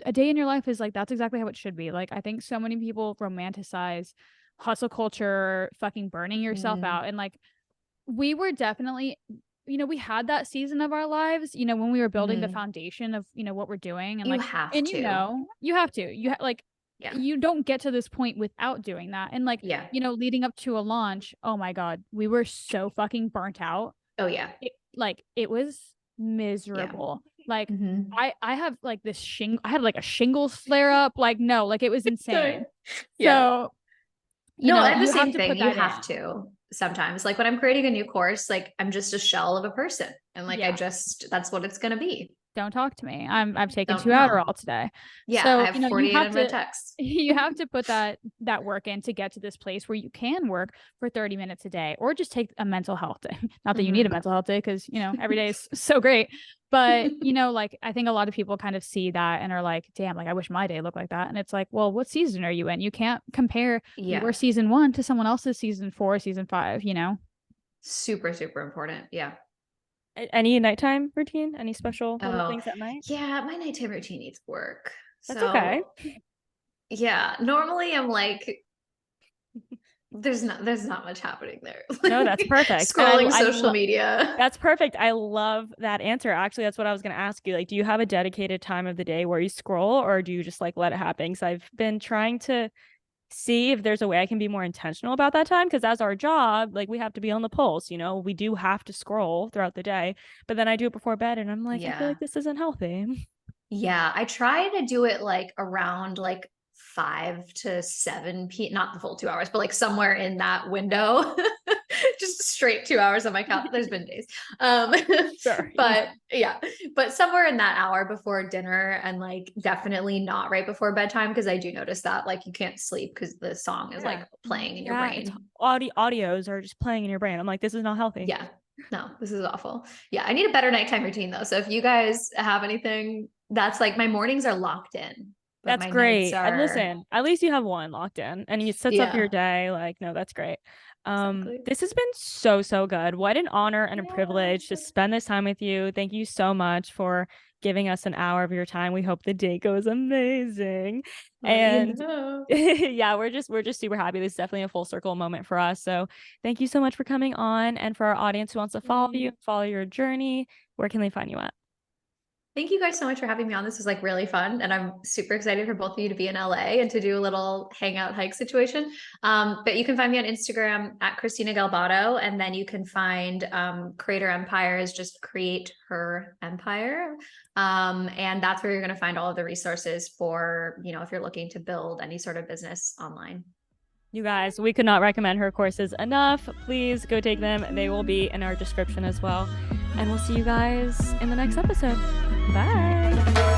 a day in your life is like, that's exactly how it should be. Like, I think so many people romanticize hustle culture, fucking burning yourself out. And like, we were definitely, you know, we had that season of our lives, you know, when we were building the foundation of, you know, what we're doing. And you know, you have to, you don't get to this point without doing that. And like, you know, leading up to a launch, oh my God, we were so fucking burnt out. Oh yeah. It was miserable. Like I have like I had like a shingles flare up. Like, no, like it was insane. So no, I have the same thing. You have to sometimes, like when I'm creating a new course, like I'm just a shell of a person. And like, that's what it's going to be. Don't talk to me. I've taken 2 Adderall today. Yeah. So, I have 48 unread texts. You have to put that work in to get to this place where you can work for 30 minutes a day, or just take a mental health day. Not that you need a mental health day, because, you know, every day is so great. But, you know, like I think a lot of people kind of see that and are like, damn, like I wish my day looked like that. And it's like, well, what season are you in? You can't compare your season 1 to someone else's season 4, season 5, you know? Super, super important. Yeah. Any nighttime routine? Any special things at night? Yeah, my nighttime routine needs work. That's okay. Yeah, normally I'm like, there's not much happening there. No, that's perfect. Scrolling social media. That's perfect. I love that answer. Actually, that's what I was going to ask you. Like, do you have a dedicated time of the day where you scroll, or do you just like let it happen? Because I've been trying to see if there's a way I can be more intentional about that time, because as our job, like we have to be on the pulse, you know, we do have to scroll throughout the day, but then I do it before bed and I'm like, I feel like this isn't healthy. Yeah, I try to do it like around like 5 to 7 p.m. Not the full 2 hours, but like somewhere in that window. Just straight 2 hours on my couch. There's been days. Sure. But somewhere in that hour before dinner, and like definitely not right before bedtime, because I do notice that like you can't sleep because the song is like playing in your brain. Audios are just playing in your brain. I'm like, this is not healthy. Yeah. No, this is awful. Yeah. I need a better nighttime routine though. So if you guys have anything, that's like my mornings are locked in. That's great. And listen, at least you have one locked in and it sets up your day. Like, no, that's great. This has been so good. What an honor and a privilege to spend this time with you. Thank you so much for giving us an hour of your time. We hope the date goes amazing. And yeah, we're just super happy. This is definitely a full circle moment for us. So thank you so much for coming on. And for our audience who wants to follow you, follow your journey, where can they find you at? Thank you guys so much for having me on. This was like really fun. And I'm super excited for both of you to be in LA and to do a little hangout hike situation. But you can find me on Instagram at Christina Galbato. And then you can find CreateHer Empire is just CreateHer Empire. And that's where you're going to find all of the resources for, you know, if you're looking to build any sort of business online. You guys, we could not recommend her courses enough. Please go take them. They will be in our description as well. And we'll see you guys in the next episode. Bye.